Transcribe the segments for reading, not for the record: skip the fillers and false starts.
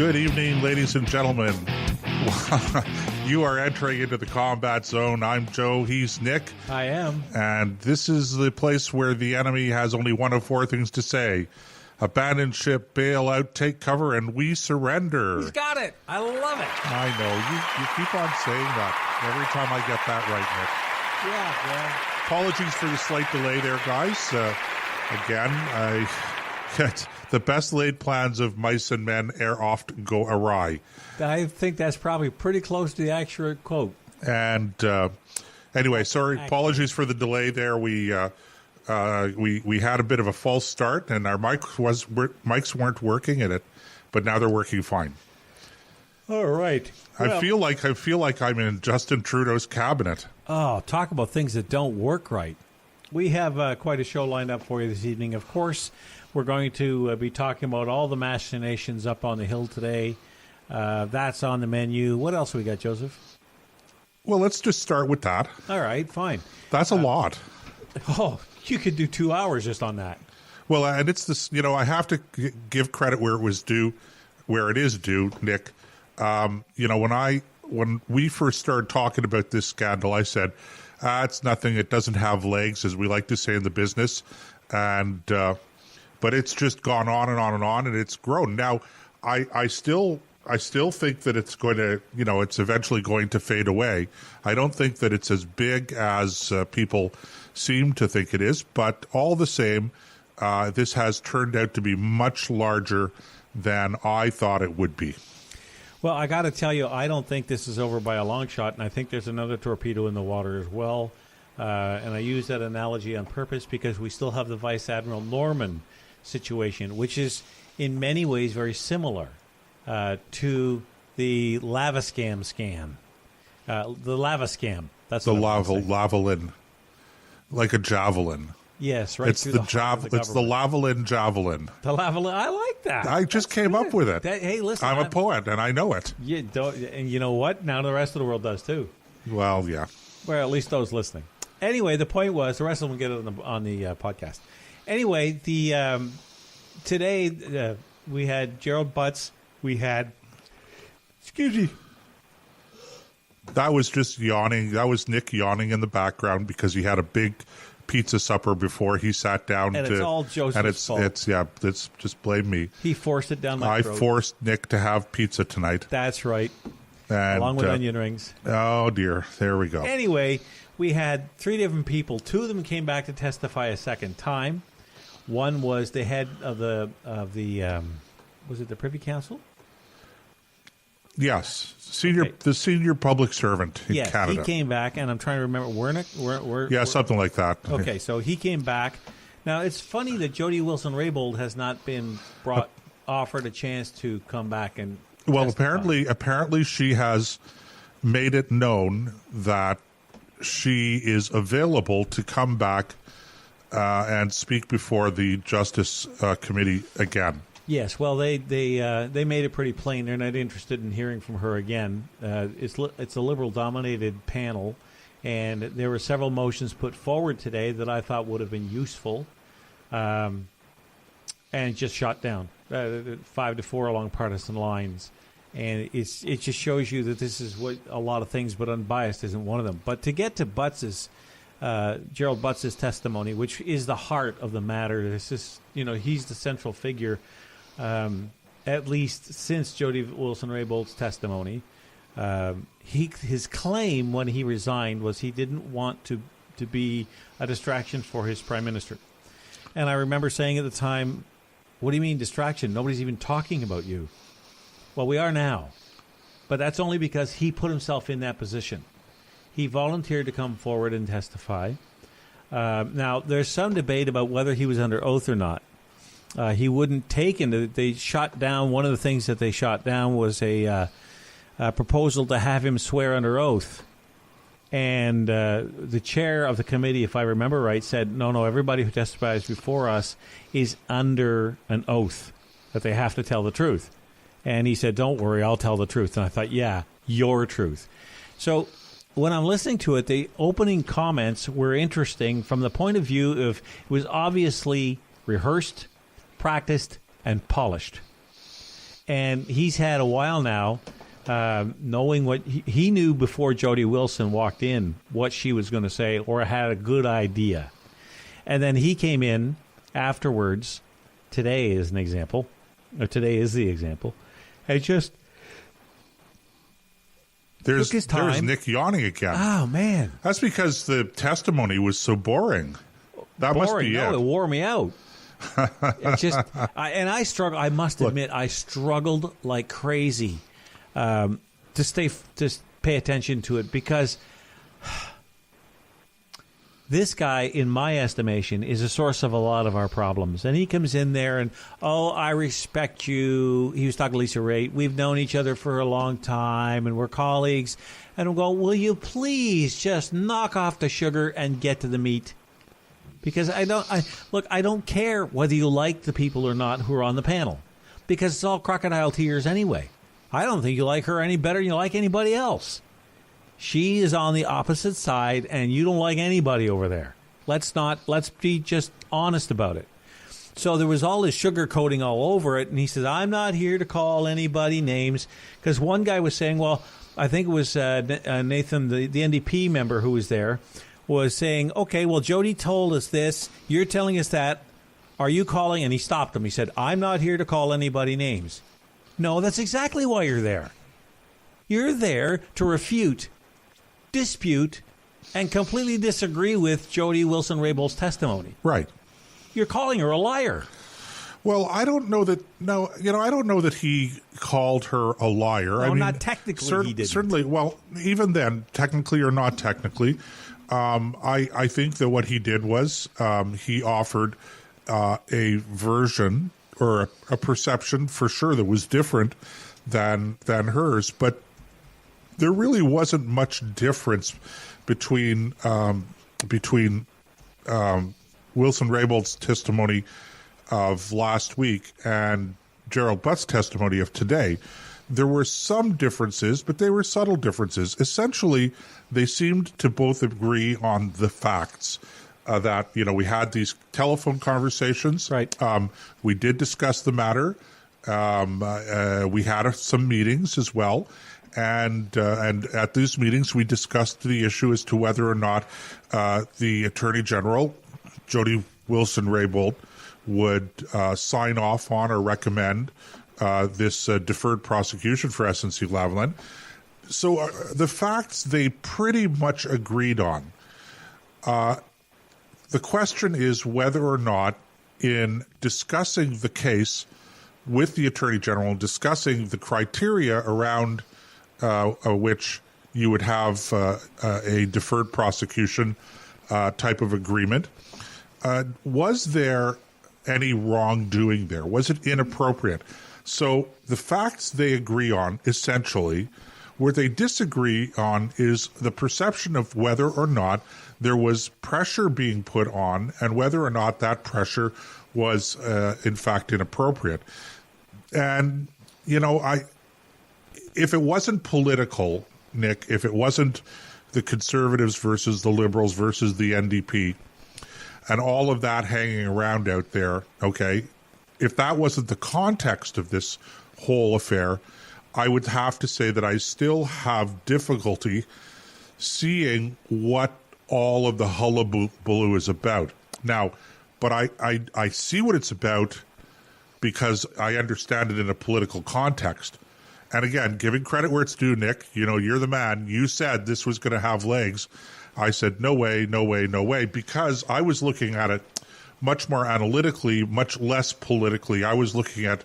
Good evening, ladies and gentlemen. You are entering into the combat zone. I'm Joe. He's Nick. I am. And this is the place where the enemy has only one of four things to say. Abandon ship, bail out, take cover, and we surrender. He's got it. I love it. I know. You keep on saying that every time I get that right, Nick. Yeah. Apologies for the slight delay there, guys. Again, the best laid plans of mice and men oft go awry. I think that's probably pretty close to the accurate quote. And anyway, sorry, apologies for the delay there. We had a bit of a false start, and our mics weren't working in it, but now they're working fine. All right. Well, I feel like I'm in Justin Trudeau's cabinet. Oh, talk about things that don't work right. We have quite a show lined up for you this evening. Of course, we're going to be talking about all the machinations up on the Hill today. That's on the menu. What else we got, Joseph? Well, let's just start with that. All right, fine. That's a lot. Oh, you could do 2 hours just on that. Well, and it's this, I have to give credit where it is due, Nick. When we first started talking about this scandal, I said, it's nothing. It doesn't have legs, as we like to say in the business. And, but it's just gone on and on and on, and it's grown. Now, I still think that it's going to, it's eventually going to fade away. I don't think that it's as big as people seem to think it is, but all the same, this has turned out to be much larger than I thought it would be. Well, I got to tell you, I don't think this is over by a long shot, and I think there's another torpedo in the water as well. And I use that analogy on purpose because we still have the Vice Admiral Norman situation, which is in many ways very similar to the lava scam. The lava scam. That's the Lavalin, like a javelin. Yes, right. It's the Lavalin javelin. The Lavalin. I like that. I just came up with it. Hey, listen. I'm a poet, and I know it. And you know what? Now the rest of the world does too. Well, yeah. Well, at least those listening. Anyway, the point was the rest of them will get it on the podcast. Anyway, today we had Gerald Butts. We had, excuse me. That was just yawning. That was Nick yawning in the background because he had a big pizza supper before he sat down. And it's all Joseph's fault. It's just blame me. He forced it down my throat. I forced Nick to have pizza tonight. That's right. And, along with onion rings. Oh, dear. There we go. Anyway, we had three different people. Two of them came back to testify a second time. One was the head of the was it the Privy Council? Yes, the senior public servant in Canada. He came back, and I'm trying to remember Wernick. Something like that. Okay, so he came back. Now it's funny that Jody Wilson-Raybould has not been offered a chance to come back and. Well, testify. apparently, she has made it known that she is available to come back and speak before the Justice Committee again. Yes, well, they made it pretty plain. They're not interested in hearing from her again. It's a Liberal-dominated panel, and there were several motions put forward today that I thought would have been useful, and just shot down 5-4 along partisan lines. And it just shows you that this is what a lot of things, but unbiased isn't one of them. But to get to Gerald Butts' testimony, which is the heart of the matter, this is, he's the central figure. At least since Jody Wilson-Raybould's testimony, his claim when he resigned was he didn't want to be a distraction for his prime minister. And I remember saying at the time, "What do you mean distraction? Nobody's even talking about you." Well, we are now, but that's only because he put himself in that position. He volunteered to come forward and testify. Now, there's some debate about whether he was under oath or not. He wouldn't take it. They shot down. One of the things that they shot down was a proposal to have him swear under oath. And the chair of the committee, if I remember right, said, no, everybody who testifies before us is under an oath, that they have to tell the truth. And he said, don't worry, I'll tell the truth. And I thought, yeah, your truth. So when I'm listening to it, the opening comments were interesting from the point of view of it was obviously rehearsed, practiced, and polished. And he's had a while now knowing what he knew before Jody Wilson walked in what she was going to say or had a good idea. And then he came in afterwards. Today is an example. Or today is the example. And just there's took his time. There's Nick yawning again. Oh, man. That's because the testimony was so boring. That boring. must be No, it wore me out. It just, I struggle. I must admit, I struggled like crazy to pay attention to it because this guy, in my estimation, is a source of a lot of our problems. And he comes in there and, I respect you. He was talking to Lisa Raitt. We've known each other for a long time, and we're colleagues. And I'm going, will you please just knock off the sugar and get to the meat? Because I don't care whether you like the people or not who are on the panel, because it's all crocodile tears anyway. I don't think you like her any better than you like anybody else. She is on the opposite side, and you don't like anybody over there. Let's be just honest about it. So there was all this sugarcoating all over it, and he says, I'm not here to call anybody names, because one guy was saying, well, I think it was Nathan, the NDP member who was there, was saying, okay, well, Jody told us this. You're telling us that. Are you calling? And he stopped him. He said, I'm not here to call anybody names. No, that's exactly why you're there. You're there to refute, dispute, and completely disagree with Jody Wilson-Raybould's testimony. Right. You're calling her a liar. Well, I don't know that. No, I don't know that he called her a liar. No, I mean, not technically. He didn't. Certainly. Well, even then, technically or not technically, I think that what he did was he offered a version or a perception for sure that was different than hers, but there really wasn't much difference between Wilson-Raybould's testimony of last week and Gerald Butt's testimony of today. There were some differences, but they were subtle differences. Essentially, they seemed to both agree on the facts that, we had these telephone conversations. Right. We did discuss the matter. We had some meetings as well. And at these meetings, we discussed the issue as to whether or not the Attorney General, Jody Wilson-Raybould, would sign off on or recommend this deferred prosecution for SNC-Lavalin. So the facts they pretty much agreed on. The question is whether or not, in discussing the case with the Attorney General, discussing the criteria around which you would have a deferred prosecution type of agreement, was there any wrongdoing there? Was it inappropriate? So the facts they agree on, essentially, where they disagree on is the perception of whether or not there was pressure being put on and whether or not that pressure was, in fact, inappropriate. And, if it wasn't political, Nick, if it wasn't the Conservatives versus the Liberals versus the NDP and all of that hanging around out there, okay, if that wasn't the context of this whole affair, I would have to say that I still have difficulty seeing what all of the hullabaloo is about. Now, but I see what it's about because I understand it in a political context. And again, giving credit where it's due, Nick, you're the man. You said this was going to have legs. I said, no way, no way, no way, because I was looking at it much more analytically, much less politically. I was looking at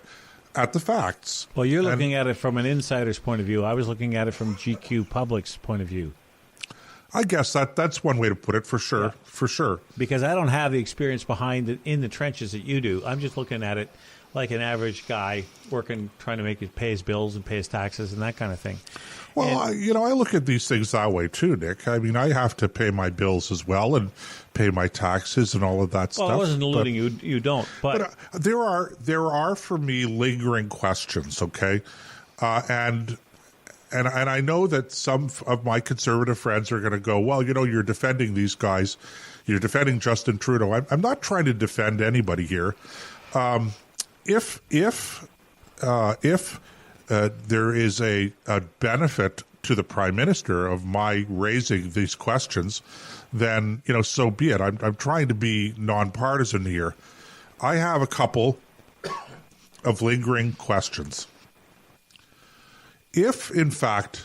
the facts. Well, you're looking at it from an insider's point of view. I was looking at it from GQ Public's point of view. I guess that's one way to put it, for sure, for sure. Because I don't have the experience behind it in the trenches that you do. I'm just looking at it like an average guy working, trying to pay his bills and pay his taxes and that kind of thing. Well, I look at these things that way too, Nick. I mean, I have to pay my bills as well and pay my taxes and all of that stuff. Well, I wasn't alluding you don't. But there are for me lingering questions, okay? And I know that some of my conservative friends are going to go, well, you're defending these guys. You're defending Justin Trudeau. I'm not trying to defend anybody here. If if there is a benefit to the Prime Minister of my raising these questions, then, so be it. I'm trying to be nonpartisan here. I have a couple of lingering questions. If, in fact,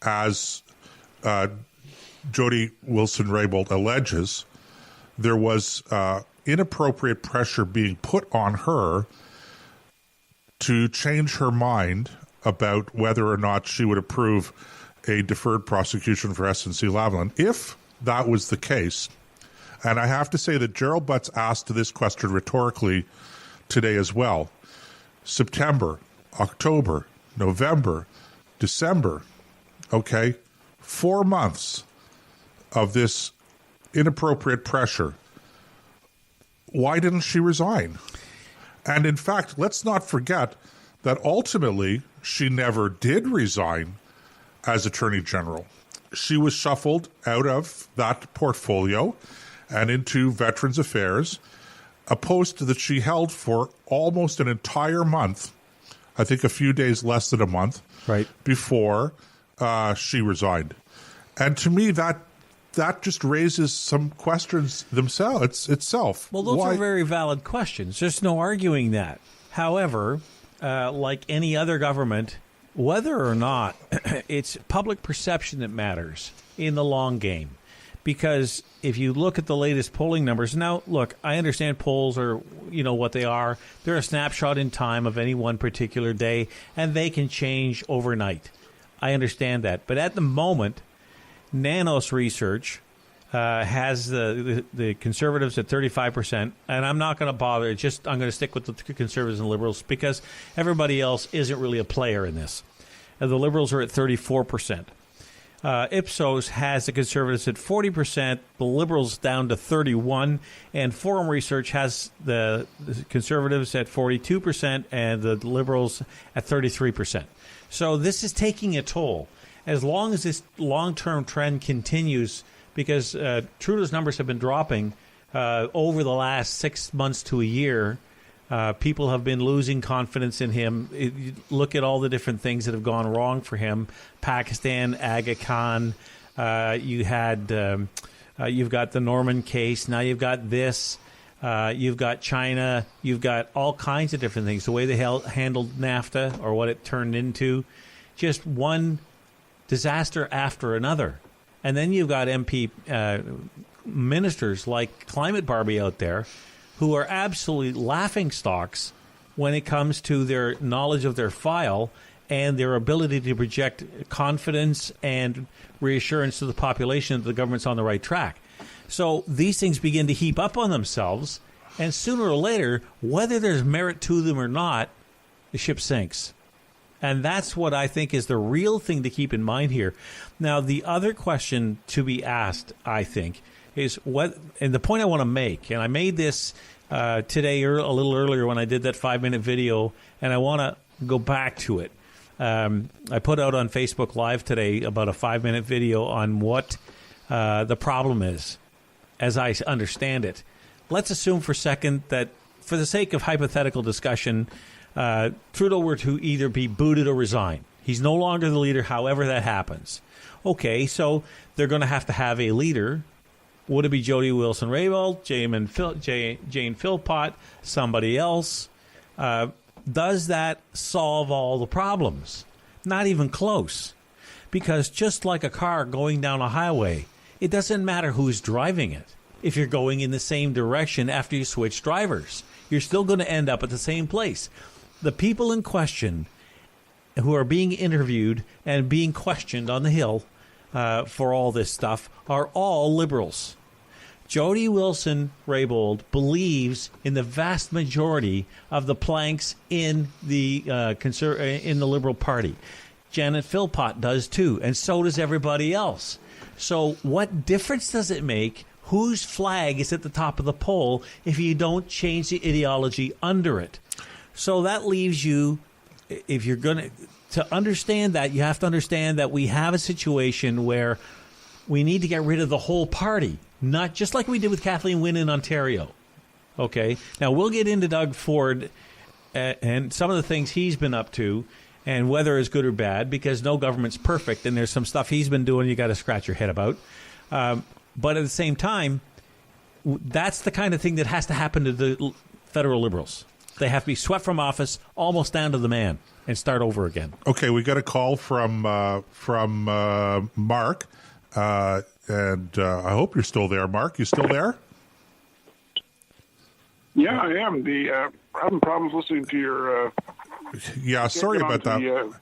as Jody Wilson-Raybould alleges, there was inappropriate pressure being put on her to change her mind about whether or not she would approve a deferred prosecution for SNC-Lavalin. If that was the case, and I have to say that Gerald Butts asked this question rhetorically today as well, September, October, November, December, 4 months of this inappropriate pressure. Why didn't she resign? And in fact, let's not forget that ultimately she never did resign as Attorney General. She was shuffled out of that portfolio and into Veterans Affairs, a post that she held for almost an entire month, I think a few days less than a month, right, before she resigned. And to me, that just raises some questions itself. Well, those are very valid questions. There's no arguing that. However, like any other government, whether or not it's public perception that matters in the long game. Because if you look at the latest polling numbers, now, look, I understand polls are, what they are. They're a snapshot in time of any one particular day, and they can change overnight. I understand that. But at the moment, Nanos Research has the Conservatives at 35%, and I'm not going to bother. I'm going to stick with the Conservatives and Liberals because everybody else isn't really a player in this. And the Liberals are at 34%. Ipsos has the Conservatives at 40%, the Liberals down to 31%, and Forum Research has the Conservatives at 42% and the Liberals at 33%. So this is taking a toll. As long as this long-term trend continues, because Trudeau's numbers have been dropping over the last 6 months to a year, people have been losing confidence in him. Look at all the different things that have gone wrong for him. Pakistan, Aga Khan, you've got the Norman case. Now you've got this. You've got China. You've got all kinds of different things. The way they handled NAFTA or what it turned into. Just one disaster after another. And then you've got MP ministers like Climate Barbie out there who are absolutely laughingstocks when it comes to their knowledge of their file and their ability to project confidence and reassurance to the population that the government's on the right track. So these things begin to heap up on themselves, and sooner or later, whether there's merit to them or not, the ship sinks. And that's what I think is the real thing to keep in mind here. Now, the other question to be asked, I think, is what, and the point I want to make, and I made this today a little earlier when I did that 5-minute video, and I want to go back to it. I put out on Facebook Live today about a 5-minute video on what the problem is, as I understand it. Let's assume for a second that, for the sake of hypothetical discussion, Trudeau were to either be booted or resign. He's no longer the leader, however that happens. Okay, so they're going to have a leader. Would it be Jody Wilson-Raybould, Jane Philpott, somebody else? Does that solve all the problems? Not even close. Because just like a car going down a highway, it doesn't matter who's driving it. If you're going in the same direction after you switch drivers, you're still going to end up at the same place. The people in question who are being interviewed and being questioned on the Hill for all this stuff are all Liberals. Jody Wilson-Raybould believes in the vast majority of the planks in the Liberal Party. Janet Philpott does too, and so does everybody else. So what difference does it make whose flag is at the top of the poll if you don't change the ideology under it? So that leaves you, if you're going to understand that, you have to understand that we have a situation where we need to get rid of the whole party, not just like we did with Kathleen Wynne in Ontario. Okay? Now, we'll get into Doug Ford and some of the things he's been up to, and whether it's good or bad, because no government's perfect, and there's some stuff he's been doing you got to scratch your head about. But at the same time, that's the kind of thing that has to happen to the federal Liberals. They have to be swept from office almost down to the man and start over again. Okay, we got a call from Mark, and I hope you're still there. Mark, you still there? Yeah, I am. Having problems listening to your. Yeah, sorry about that.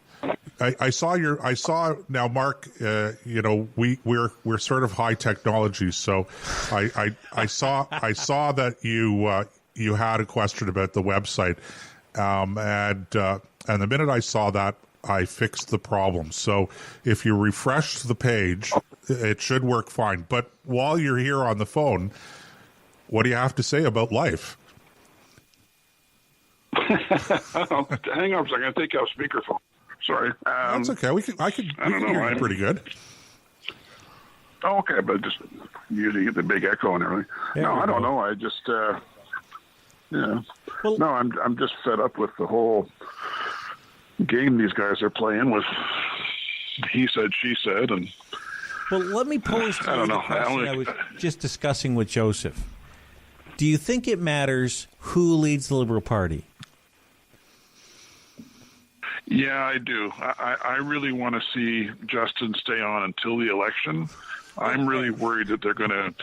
I saw now, Mark. We're sort of high technology, so I saw that you had a question about the website, and the minute I saw that, I fixed the problem. So if you refresh the page, it should work fine. But while you're here on the phone, what do you have to say about life? Hang on a second. I take you off speakerphone. Sorry. That's okay. I can hear you pretty good. Oh, okay, but just usually get the big echo and everything. No, I don't know. I just, Well, no, I'm just fed up with the whole game these guys are playing with. He said, she said, and. Well, let me pose to you the question I was just discussing with Joseph. Do you think it matters who leads the Liberal Party? Yeah, I do. I really want to see Justin stay on until the election. I'm really worried that they're going to...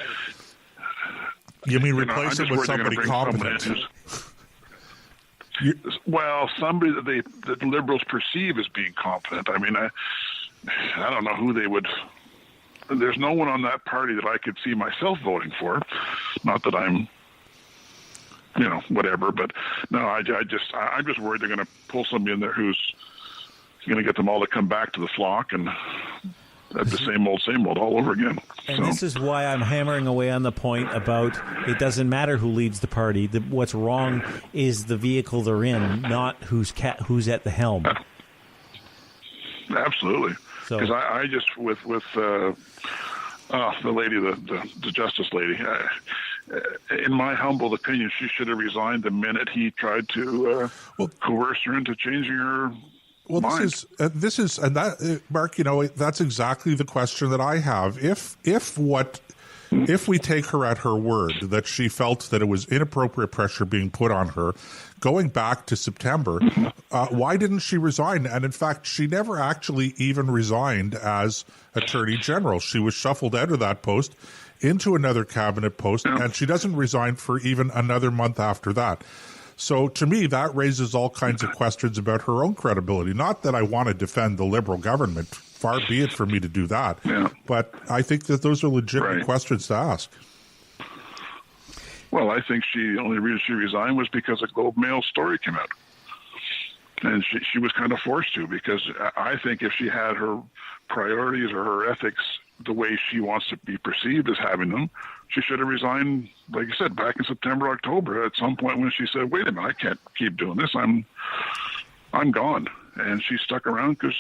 You mean replace him with somebody competent? Well, somebody that the Liberals perceive as being competent. I mean, I don't know who they would... There's no one on that party that I could see myself voting for. Not that I'm... whatever. But no, I'm just worried they're going to pull somebody in there who's going to get them all to come back to the flock and have the same old all over again. And this is why I'm hammering away on the point about it doesn't matter who leads the party. What's wrong is the vehicle they're in, not who's at the helm. Absolutely. Because I just with the lady, the justice lady. In my humble opinion, she should have resigned the minute he tried to coerce her into changing her mind. This is, Mark. That's exactly the question that I have. If we take her at her word that she felt that it was inappropriate pressure being put on her, going back to September, why didn't she resign? And in fact, she never actually even resigned as Attorney General. She was shuffled out of that post into another cabinet post, and she doesn't resign for even another month after that. So to me, that raises all kinds of questions about her own credibility. Not that I want to defend the Liberal government, far be it for me to do that, but I think that those are legitimate questions to ask. Well, I think the only reason she resigned was because a Globe Mail story came out. And she was kind of forced to, because I think if she had her priorities or her ethics the way she wants to be perceived as having them, she should have resigned, like you said, back in September, October, at some point when she said, wait a minute, I can't keep doing this. I'm gone. And she stuck around because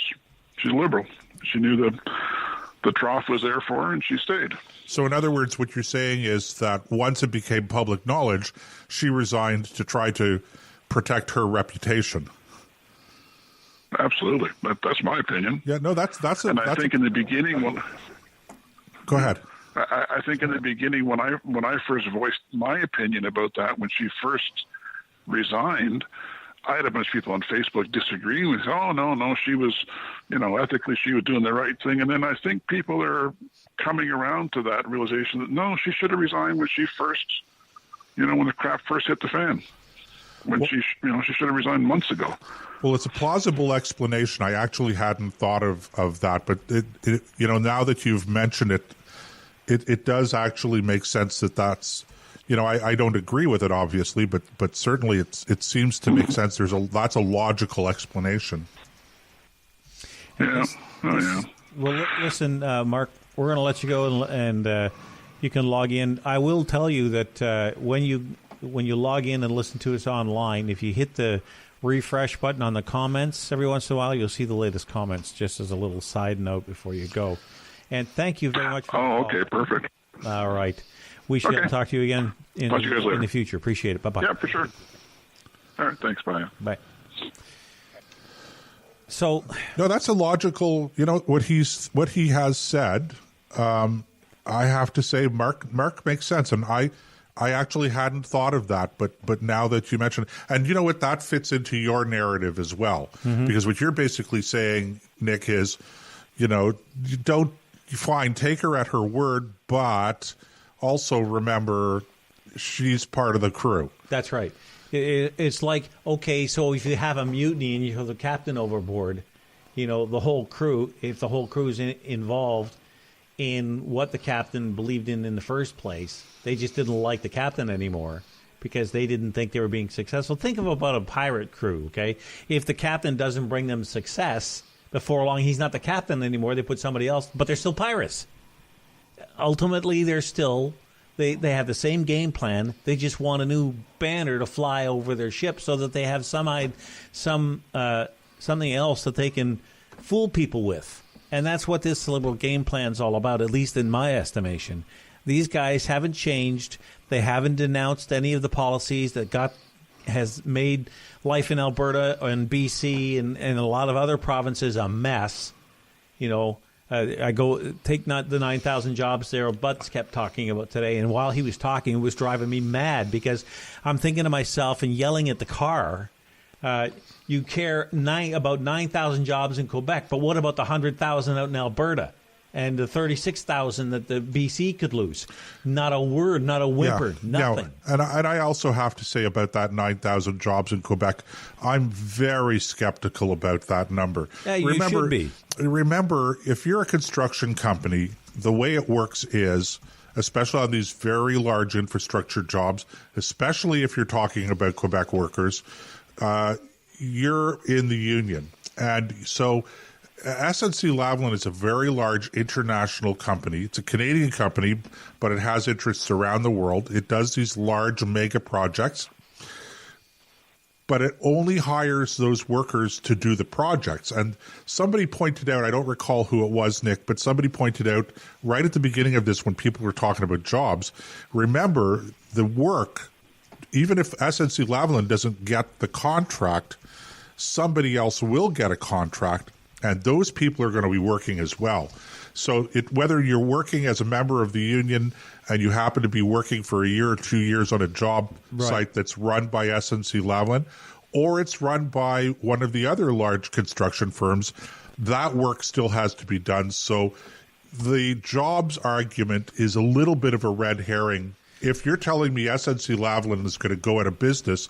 she's a Liberal. She knew the trough was there for her, and she stayed. So in other words, what you're saying is that once it became public knowledge, she resigned to try to protect her reputation. Absolutely. That's my opinion. Yeah, no, that's I think in the beginning, go ahead. I think in the beginning when I first voiced my opinion about that, when she first resigned, I had a bunch of people on Facebook disagreeing with, oh, no, she was, ethically she was doing the right thing. And then I think people are coming around to that realization that, no, she should have resigned when she first, when the crap first hit the fan. She should have resigned months ago. Well, it's a plausible explanation. I actually hadn't thought of that, but it now that you've mentioned it, it does actually make sense that's, I don't agree with it obviously, but certainly it seems to make sense. That's a logical explanation. Yeah. Well, listen, Mark, we're going to let you go and you can log in. I will tell you that when you log in and listen to us online, if you hit the refresh button on the comments every once in a while, you'll see the latest comments, just as a little side note before you go. And thank you very much for okay, perfect. All right. We shall talk to you again in the future. Appreciate it. Bye-bye. Yeah, for sure. All right. Thanks, Brian. Bye. So, no, that's a logical. You know what he has said. I have to say, Mark makes sense, and I actually hadn't thought of that, but now that you mention, and you know what, that fits into your narrative as well, because what you're basically saying, Nick, is, you know, you don't take her at her word, but also remember she's part of the crew. That's right. It's like, okay, so if you have a mutiny and you have the captain overboard, you know, the whole crew, if the whole crew is involved in what the captain believed in the first place, they just didn't like the captain anymore because they didn't think they were being successful. Think about a pirate crew, okay? If the captain doesn't bring them success, before long he's not the captain anymore. They put somebody else, but they're still pirates. Ultimately, they're still... They have the same game plan. They just want a new banner to fly over their ship so that they have something else that they can fool people with. And that's what this Liberal game plan is all about, at least in my estimation. These guys haven't changed. They haven't denounced any of the policies that has made life in Alberta and BC and a lot of other provinces a mess. You know, I go take not the 9,000 jobs there. Butts kept talking about today, and while he was talking, it was driving me mad because I'm thinking to myself and yelling at the car. You care about 9,000 jobs in Quebec, but what about the 100,000 out in Alberta and the 36,000 that the BC could lose? Not a word, not a whimper, nothing. No. And I also have to say about that 9,000 jobs in Quebec, I'm very skeptical about that number. Yeah, you should be. Remember, if you're a construction company, the way it works is, especially on these very large infrastructure jobs, especially if you're talking about Quebec workers, you're in the union. And so SNC-Lavalin is a very large international company. It's a Canadian company, but it has interests around the world. It does these large mega projects, but it only hires those workers to do the projects. And somebody pointed out, I don't recall who it was, Nick, but somebody pointed out right at the beginning of this when people were talking about jobs, remember the work, even if SNC-Lavalin doesn't get the contract, somebody else will get a contract, and those people are going to be working as well. So whether you're working as a member of the union and you happen to be working for a year or 2 years on a job site that's run by SNC-Lavalin, or it's run by one of the other large construction firms, that work still has to be done. So the jobs argument is a little bit of a red herring. If you're telling me SNC-Lavalin is going to go out of business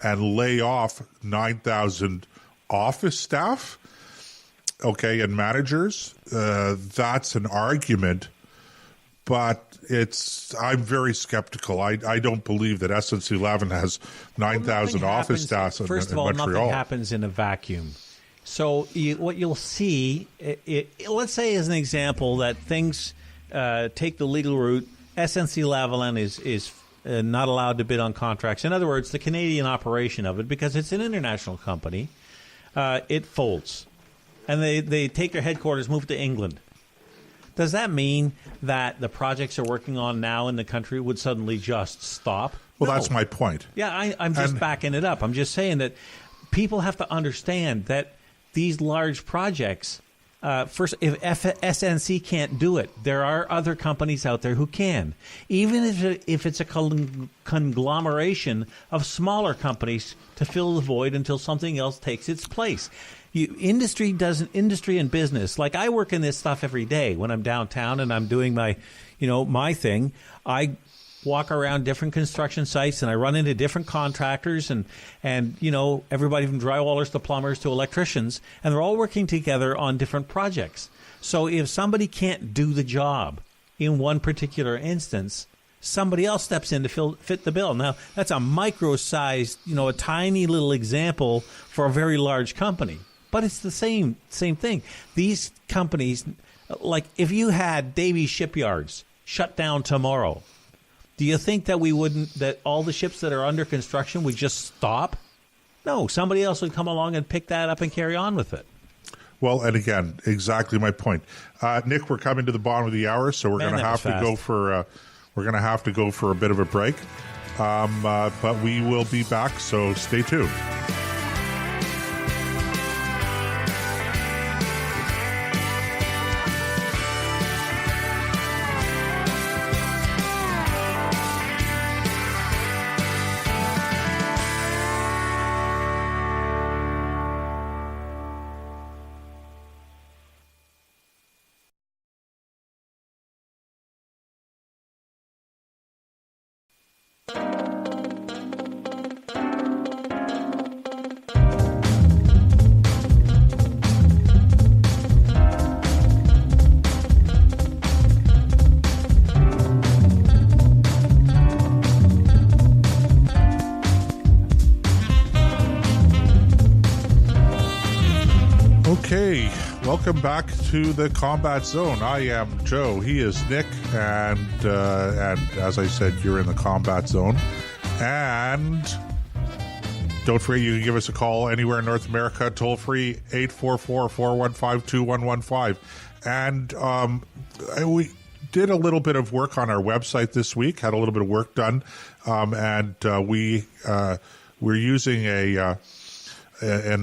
and lay off 9,000 office staff, okay, and managers, that's an argument, but I'm very skeptical. I don't believe that SNC-Lavalin has 9,000 office staff in Montreal. First of all, nothing happens in a vacuum. So what you'll see, let's say as an example that things take the legal route, SNC-Lavalin is not allowed to bid on contracts. In other words, the Canadian operation of it, because it's an international company, it folds. And they take their headquarters, move to England. Does that mean that the projects they're working on now in the country would suddenly just stop? Well, No. That's my point. Yeah, I'm just backing it up. I'm just saying that people have to understand that these large projects, first, if SNC can't do it, there are other companies out there who can. Even if it's a conglomeration of smaller companies to fill the void until something else takes its place. Industry and business. Like I work in this stuff every day when I'm downtown and I'm doing my thing. I walk around different construction sites and I run into different contractors and everybody from drywallers to plumbers to electricians, and they're all working together on different projects. So if somebody can't do the job in one particular instance, somebody else steps in to fit the bill. Now, that's a micro-sized, a tiny little example for a very large company. But it's the same thing. These companies, like if you had Davies Shipyards shut down tomorrow, do you think that all the ships that are under construction would just stop? No, somebody else would come along and pick that up and carry on with it. Well, and again, exactly my point. Nick, we're coming to the bottom of the hour, so we're going to have to go for a bit of a break. But we will be back, so stay tuned. Okay, welcome back to the Combat Zone. I am Joe. He is Nick, and as I said, you're in the Combat Zone. And don't forget, you can give us a call anywhere in North America, toll free 844-415-2115. And we did a little bit of work on our website this week. Had a little bit of work done, and we're using an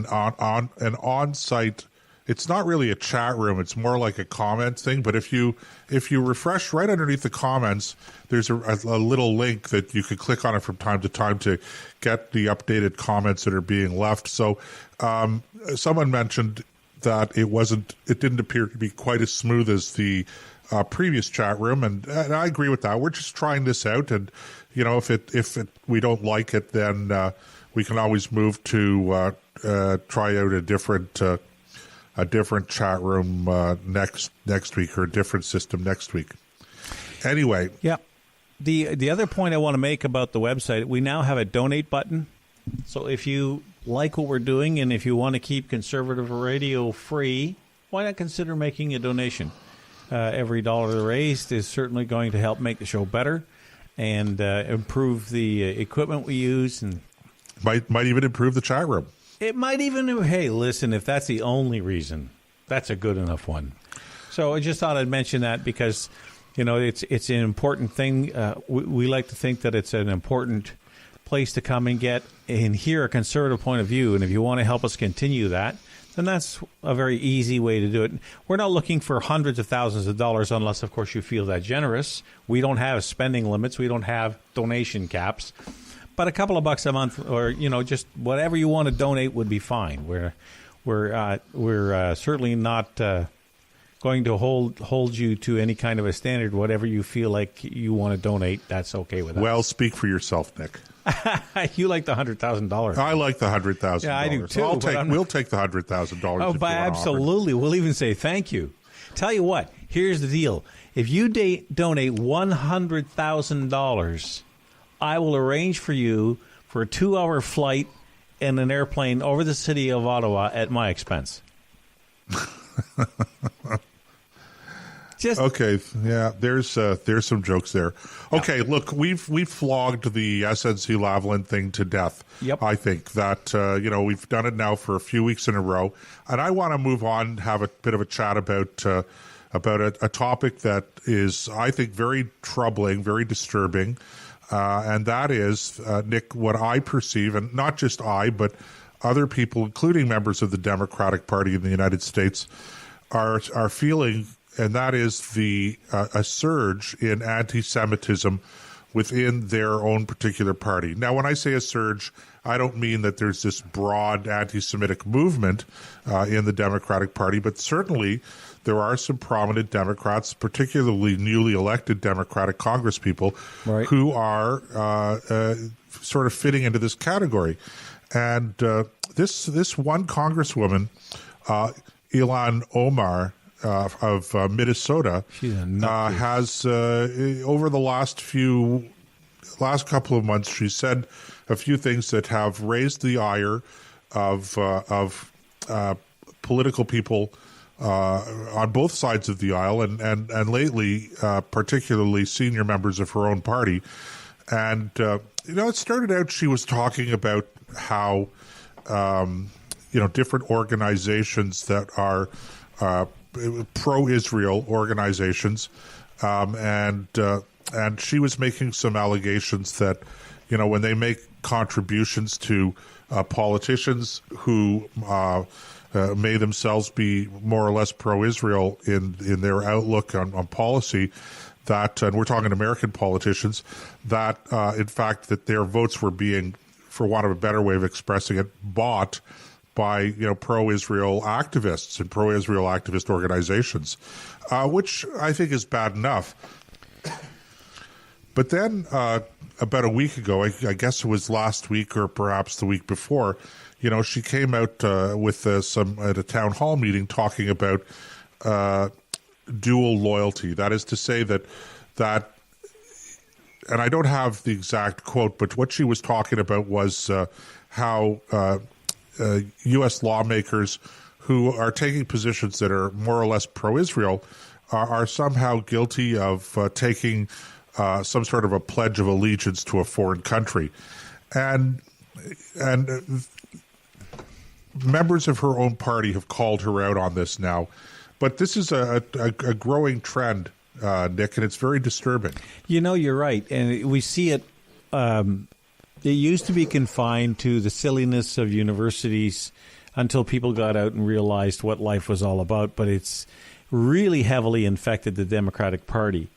on-site. It's not really a chat room. It's more like a comment thing. But if you refresh right underneath the comments, there's a little link that you could click on it from time to time to get the updated comments that are being left. So someone mentioned that it didn't appear to be quite as smooth as the previous chat room, and I agree with that. We're just trying this out, and if we don't like it, then we can always move to try out a different chat room next week, or a different system next week. Anyway. Yeah. The other point I want to make about the website, we now have a donate button. So if you like what we're doing and if you want to keep conservative radio free, why not consider making a donation? Every dollar raised is certainly going to help make the show better and improve the equipment we use, and might even improve the chat room. It might even, hey, listen, if that's the only reason, that's a good enough one. So I just thought I'd mention that because, it's an important thing. We like to think that it's an important place to come and get and hear a conservative point of view. And if you want to help us continue that, then that's a very easy way to do it. We're not looking for hundreds of thousands of dollars unless, of course, you feel that generous. We don't have spending limits. We don't have donation caps. But a couple of bucks a month, or just whatever you want to donate would be fine. We're certainly not going to hold you to any kind of a standard. Whatever you feel like you want to donate, that's okay with us. Well, speak for yourself, Nick. You like the $100,000. I like the $100,000. Yeah, I do too. We'll take the $100,000. Oh, but absolutely. We'll even say thank you. Tell you what, here's the deal. If you donate $100,000, I will arrange for you for a 2-hour flight in an airplane over the city of Ottawa at my expense. Okay, yeah, there's some jokes there. Okay, look, we've flogged the SNC-Lavalin thing to death. Yep. I think that we've done it now for a few weeks in a row, and I want to move on, have a bit of a chat about a topic that is, I think, very troubling, very disturbing. And that is, Nick, what I perceive, and not just I, but other people, including members of the Democratic Party in the United States, are feeling, and that is a surge in anti-Semitism within their own particular party. Now, when I say a surge, I don't mean that there's this broad anti-Semitic movement in the Democratic Party, but certainly there are some prominent Democrats, particularly newly elected Democratic congresspeople, right, who are sort of fitting into this category. And this one congresswoman, Ilhan Omar of Minnesota, has over the last couple of months, she said a few things that have raised the ire of political people on both sides of the aisle, and lately, particularly senior members of her own party. And, it started out, she was talking about how, different organizations that are pro-Israel organizations, and she was making some allegations that, when they make contributions to politicians who may themselves be more or less pro-Israel in their outlook on policy, that, and we're talking American politicians, that in fact that their votes were being, for want of a better way of expressing it, bought by pro-Israel activists and pro-Israel activist organizations, which I think is bad enough. But then about a week ago, I guess it was last week or perhaps the week before, she came out with at a town hall meeting talking about dual loyalty. That is to say that, and I don't have the exact quote, but what she was talking about was how U.S. lawmakers who are taking positions that are more or less pro-Israel are somehow guilty of taking some sort of a pledge of allegiance to a foreign country. And members of her own party have called her out on this now. But this is a growing trend, Nick, and it's very disturbing. You're right. And we see it. It used to be confined to the silliness of universities until people got out and realized what life was all about. But it's really heavily infected the Democratic Party.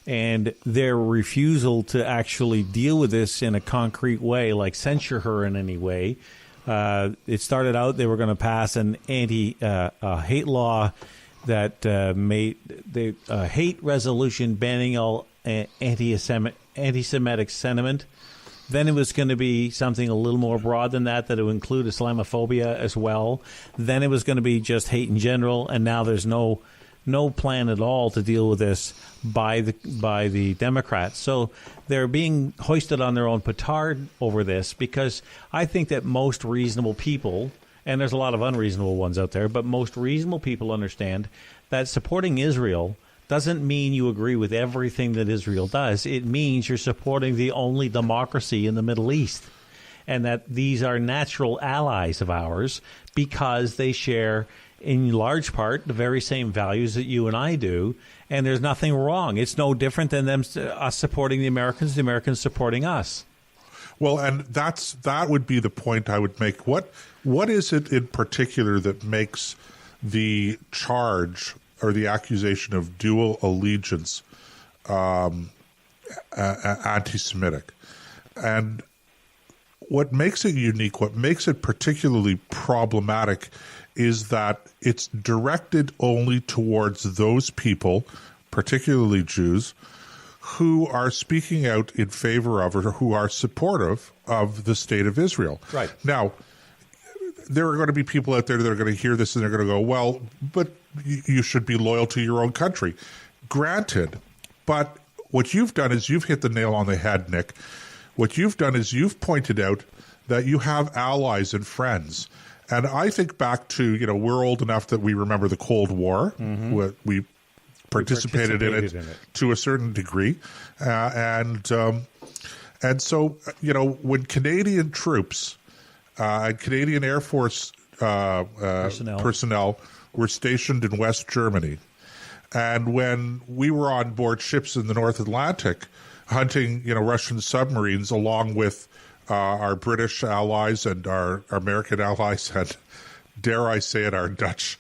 And their refusal to actually deal with this in a concrete way, like censure her in any way. It started out they were going to pass an anti-hate law that made the hate resolution banning all anti-Semitic sentiment. Then it was going to be something a little more broad than that would include Islamophobia as well. Then it was going to be just hate in general, and now there's no plan at all to deal with this by the Democrats. So they're being hoisted on their own petard over this, because I think that most reasonable people, and there's a lot of unreasonable ones out there, but most reasonable people understand that supporting Israel doesn't mean you agree with everything that Israel does. It means you're supporting the only democracy in the Middle East, and that these are natural allies of ours because they share, in large part, the very same values that you and I do, and there's nothing wrong. It's no different than us supporting the Americans supporting us. Well, and that would be the point I would make. What is it in particular that makes the charge or the accusation of dual allegiance anti-Semitic? And what makes it unique, what makes it particularly problematic, is that it's directed only towards those people, particularly Jews, who are speaking out in favor of or who are supportive of the state of Israel. Right. Now, there are going to be people out there that are going to hear this and they're going to go, well, but you should be loyal to your own country. Granted, but what you've done is you've hit the nail on the head, Nick. What you've done is you've pointed out that you have allies and friends. And I think back to, we're old enough that we remember the Cold War. Mm-hmm. We participated in it to a certain degree. And so, when Canadian troops and Canadian Air Force personnel were stationed in West Germany, and when we were on board ships in the North Atlantic hunting, Russian submarines along with our British allies and our American allies, and dare I say it, our Dutch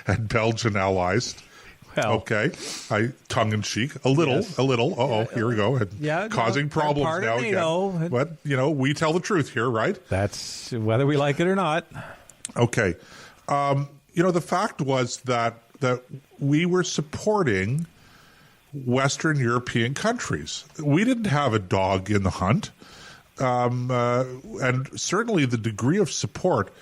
and Belgian allies. Well, okay, tongue in cheek, a little. Yes. Here we go, causing problems now again. But we tell the truth here, right? That's whether we like it or not. Okay, the fact was that we were supporting Western European countries. We didn't have a dog in the hunt. And certainly the degree of support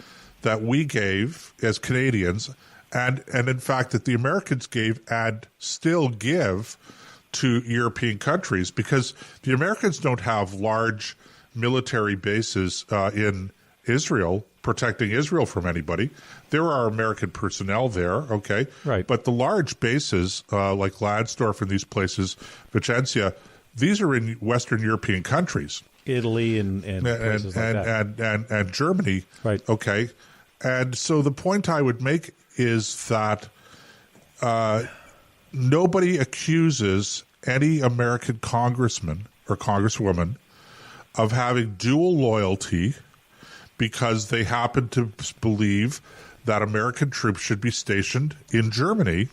that we gave as Canadians, and in fact that the Americans gave and still give to European countries, because the Americans don't have large military bases in Israel protecting Israel from anybody. There are American personnel there, okay? Right. But the large bases like Lansdorf and these places, Vicenza, these are in Western European countries. Italy and places like that. And Germany. Right. Okay. And so the point I would make is that nobody accuses any American congressman or congresswoman of having dual loyalty because they happen to believe that American troops should be stationed in Germany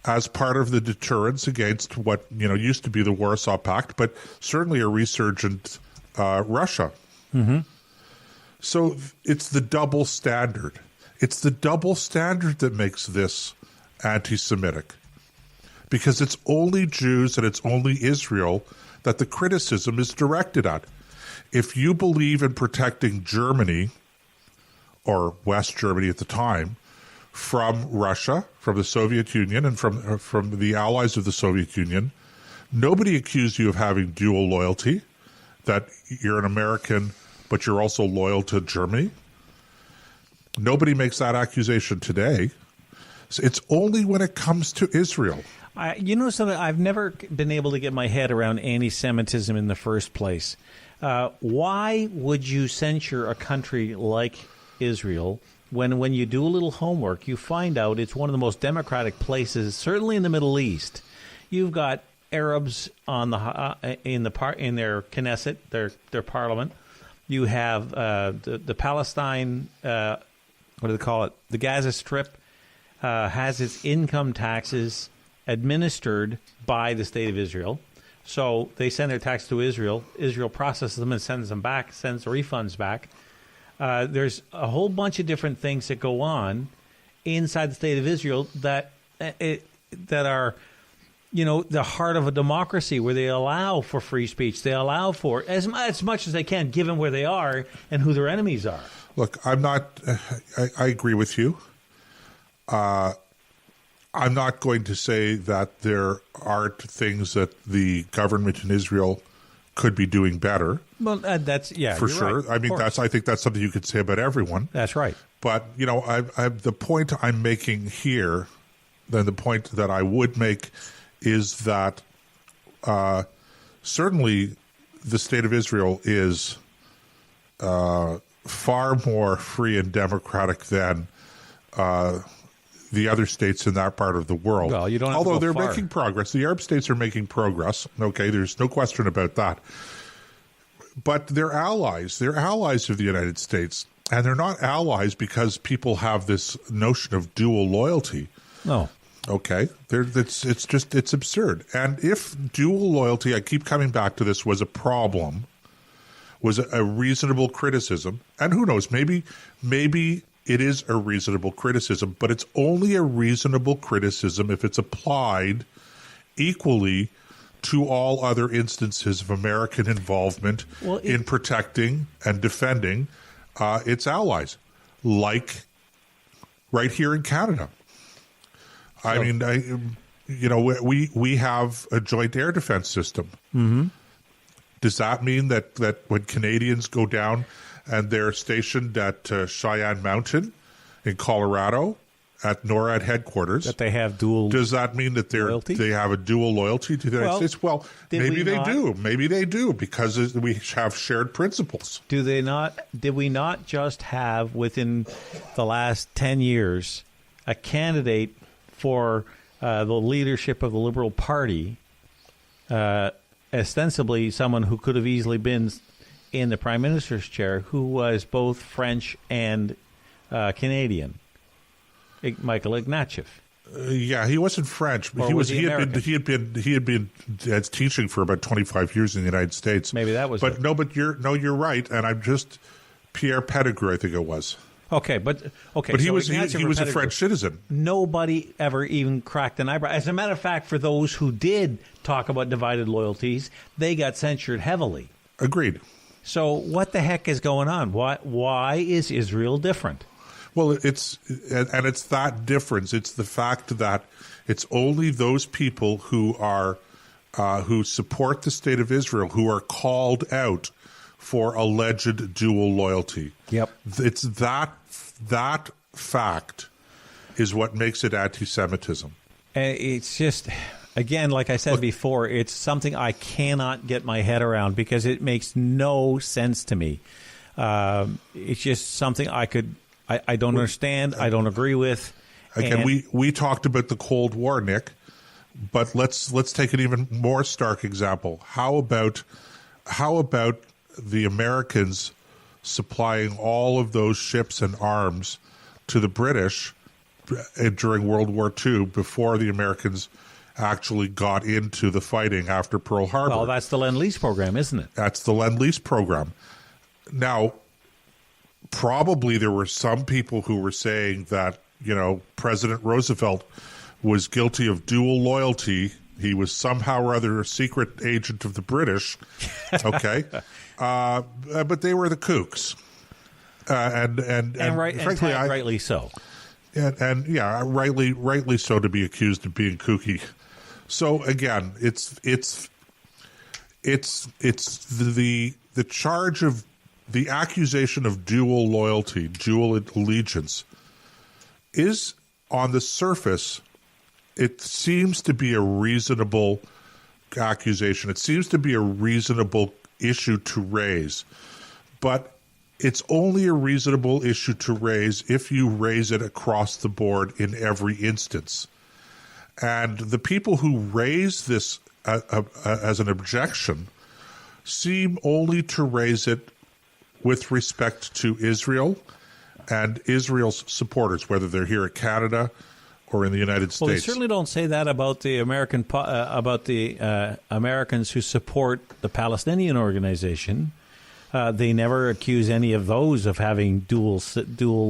as part of the deterrence against what used to be the Warsaw Pact, but certainly a resurgent Russia. Mm-hmm. So it's the double standard. It's the double standard that makes this anti-Semitic, because it's only Jews and it's only Israel that the criticism is directed at. If you believe in protecting Germany, or West Germany at the time, from Russia, from the Soviet Union, and from the allies of the Soviet Union, nobody accused you of having dual loyalty, that you're an American, but you're also loyal to Germany. Nobody makes that accusation today. So it's only when it comes to Israel. Something, I've never been able to get my head around anti-Semitism in the first place. Why would you censure a country like Israel when you do a little homework, you find out it's one of the most democratic places, certainly in the Middle East? You've got Arabs on in their Knesset, their parliament. You have the Palestine, what do they call it? The Gaza Strip has its income taxes administered by the state of Israel. So they send their tax to Israel. Israel processes them and sends them back, sends refunds back. There's a whole bunch of different things that go on inside the state of Israel that are, the heart of a democracy, where they allow for free speech. They allow for as much as they can, given where they are and who their enemies are. Look, I'm not. I agree with you. I'm not going to say that there aren't things that the government in Israel could be doing better. Well, that's for sure. Right, I mean, I think that's something you could say about everyone. That's right. But the point I'm making here, then the point that I would make, is that certainly the state of Israel is far more free and democratic than the other states in that part of the world. Well, you don't have Although to go they're far. making progress. The Arab states are making progress. Okay, there's no question about that. But they're allies. They're allies of the United States. And they're not allies because people have this notion of dual loyalty. No. Okay? It's absurd. And if dual loyalty, I keep coming back to this, was a problem, was a reasonable criticism, and who knows, maybe it is a reasonable criticism, but it's only a reasonable criticism if it's applied equally to all other instances of American involvement in protecting and defending its allies, like right here in Canada. I mean, we have a joint air defense system. Mm-hmm. Does that mean that when Canadians go down and they're stationed at Cheyenne Mountain in Colorado at NORAD headquarters, that they have dual? Does that mean that they have a dual loyalty to the United States? Well, maybe they do. Maybe they do, because we have shared principles. Do they not? Did we not just have within the last 10 years a candidate for the leadership of the Liberal Party, ostensibly someone who could have easily been in the Prime Minister's chair, who was both French and Canadian, Michael Ignatieff? Yeah, he wasn't French, but he had been teaching for about 25 years in the United States. Maybe that was. But you're right, and I'm just Pierre Pettigrew, I think it was. Okay, but he so was a French citizen. Nobody ever even cracked an eyebrow. As a matter of fact, for those who did talk about divided loyalties, they got censured heavily. Agreed. So what the heck is going on? Why is Israel different? Well, it's that difference. It's the fact that it's only those people who support the state of Israel who are called out for alleged dual loyalty. Yep. It's that fact is what makes it anti-Semitism. It's just, again, like I said before, it's something I cannot get my head around because it makes no sense to me. It's just something I don't understand. I don't agree with. Again, we talked about the Cold War, Nick, but let's take an even more stark example. How about the Americans supplying all of those ships and arms to the British during World War II before the Americans actually got into the fighting after Pearl Harbor. Well, that's the Lend-Lease program, isn't it? That's the Lend-Lease program. Now, probably there were some people who were saying that, President Roosevelt was guilty of dual loyalty. He was somehow or other a secret agent of the British. Okay. But they were the kooks. And frankly, rightly so. And rightly so to be accused of being kooky. So again, it's the charge of the accusation of dual loyalty, dual allegiance is on the surface. It seems to be a reasonable accusation. It seems to be a reasonable issue to raise, but it's only a reasonable issue to raise if you raise it across the board in every instance. And the people who raise this as an objection seem only to raise it with respect to Israel and Israel's supporters, whether they're here in Canada or in the United States. Well, they certainly don't say that about the Americans who support the Palestinian organization. They never accuse any of those of having dual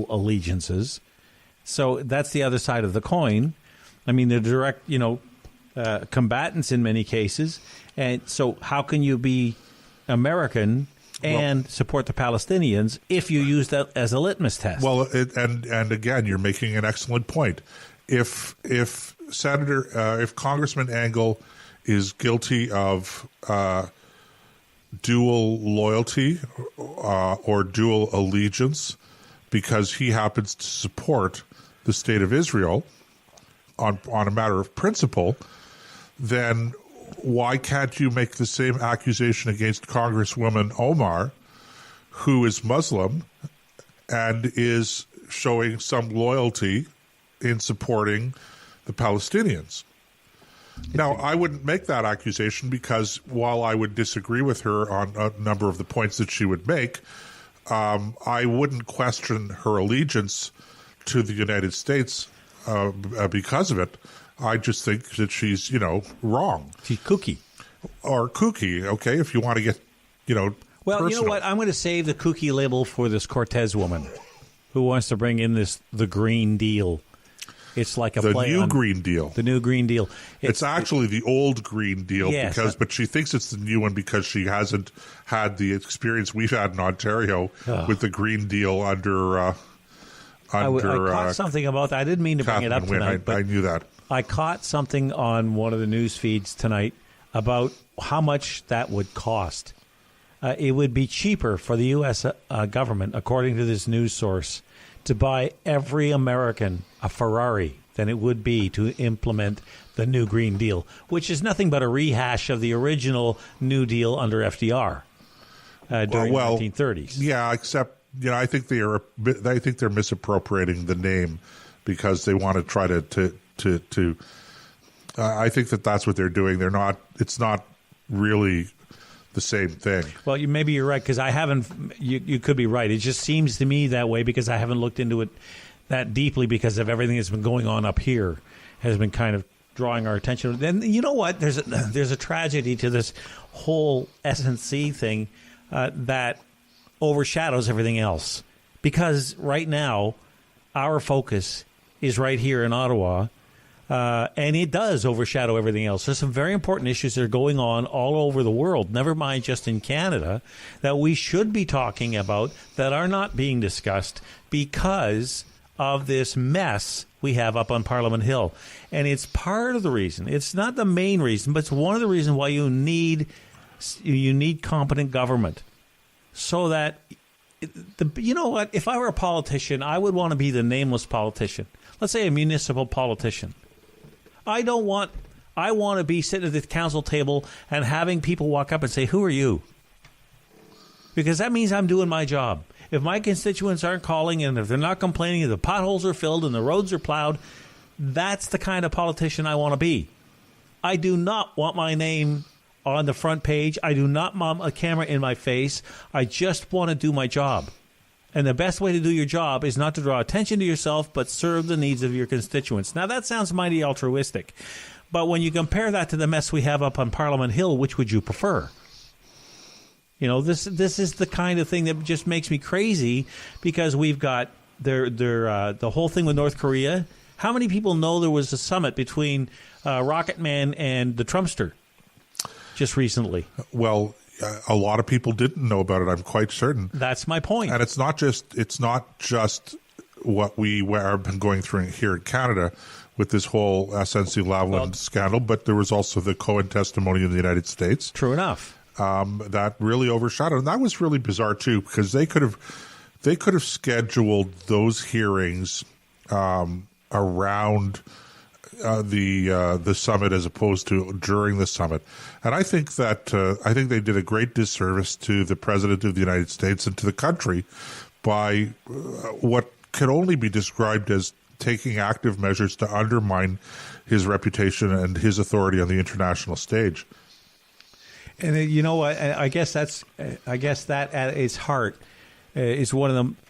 allegiances. So that's the other side of the coin. I mean, they're direct, combatants in many cases. And so how can you be American and support the Palestinians if you use that as a litmus test? Well, and again, you're making an excellent point. If Congressman Engel is guilty of dual loyalty or dual allegiance because he happens to support the state of Israel on a matter of principle, then why can't you make the same accusation against Congresswoman Omar, who is Muslim and is showing some loyalty in supporting the Palestinians? Now, I wouldn't make that accusation because while I would disagree with her on a number of the points that she would make, I wouldn't question her allegiance to the United States because of it. I just think that she's, wrong. She's kooky. Or kooky, okay, if you want to get, Well, personal. You know what? I'm going to save the kooky label for this Cortez woman who wants to bring in the Green Deal. It's like a play new on Green Deal. The new Green Deal. It's actually the old Green Deal, yes, but she thinks it's the new one because she hasn't had the experience we've had in Ontario with the Green Deal under I caught something about that. I didn't mean to bring it up tonight, but I knew that. I caught something on one of the news feeds tonight about how much that would cost. It would be cheaper for the U.S. Government, according to this news source, to buy every American a Ferrari than it would be to implement the new Green Deal, which is nothing but a rehash of the original New Deal under FDR during the 1930s. Yeah, except I think they're misappropriating the name because they want to try to I think that's what they're doing. They're not. It's not really the same thing. Well, maybe you're right because I haven't. You could be right. It just seems to me that way because I haven't looked into it that deeply because of everything that's been going on up here has been kind of drawing our attention. And you know what? There's a tragedy to this whole SNC thing that overshadows everything else because right now our focus is right here in Ottawa. And it does overshadow everything else. There's some very important issues that are going on all over the world, never mind just in Canada, that we should be talking about that are not being discussed because of this mess we have up on Parliament Hill. And it's part of the reason. It's not the main reason, but it's one of the reasons why you need competent government. So that, you know what, if I were a politician, I would want to be the nameless politician. Let's say a municipal politician. I want to be sitting at the council table and having people walk up and say, "Who are you?" Because that means I'm doing my job. If my constituents aren't calling and if they're not complaining, if the potholes are filled and the roads are plowed, that's the kind of politician I want to be. I do not want my name on the front page. I do not mom a camera in my face. I just want to do my job. And the best way to do your job is not to draw attention to yourself, but serve the needs of your constituents. Now, that sounds mighty altruistic. But when you compare that to the mess we have up on Parliament Hill, which would you prefer? You know, this is the kind of thing that just makes me crazy, because we've got the whole thing with North Korea. How many people know there was a summit between Rocket Man and the Trumpster just recently? Well, a lot of people didn't know about it, I'm quite certain. That's my point. And it's not just what we have been going through here in Canada with this whole SNC-Lavalin scandal, but there was also the Cohen testimony in the United States. True enough. That really overshadowed. And that was really bizarre, too, because they could have scheduled those hearings around the summit as opposed to during the summit. And I think they did a great disservice to the President of the United States and to the country by what can only be described as taking active measures to undermine his reputation and his authority on the international stage. And you know what? I guess that at its heart is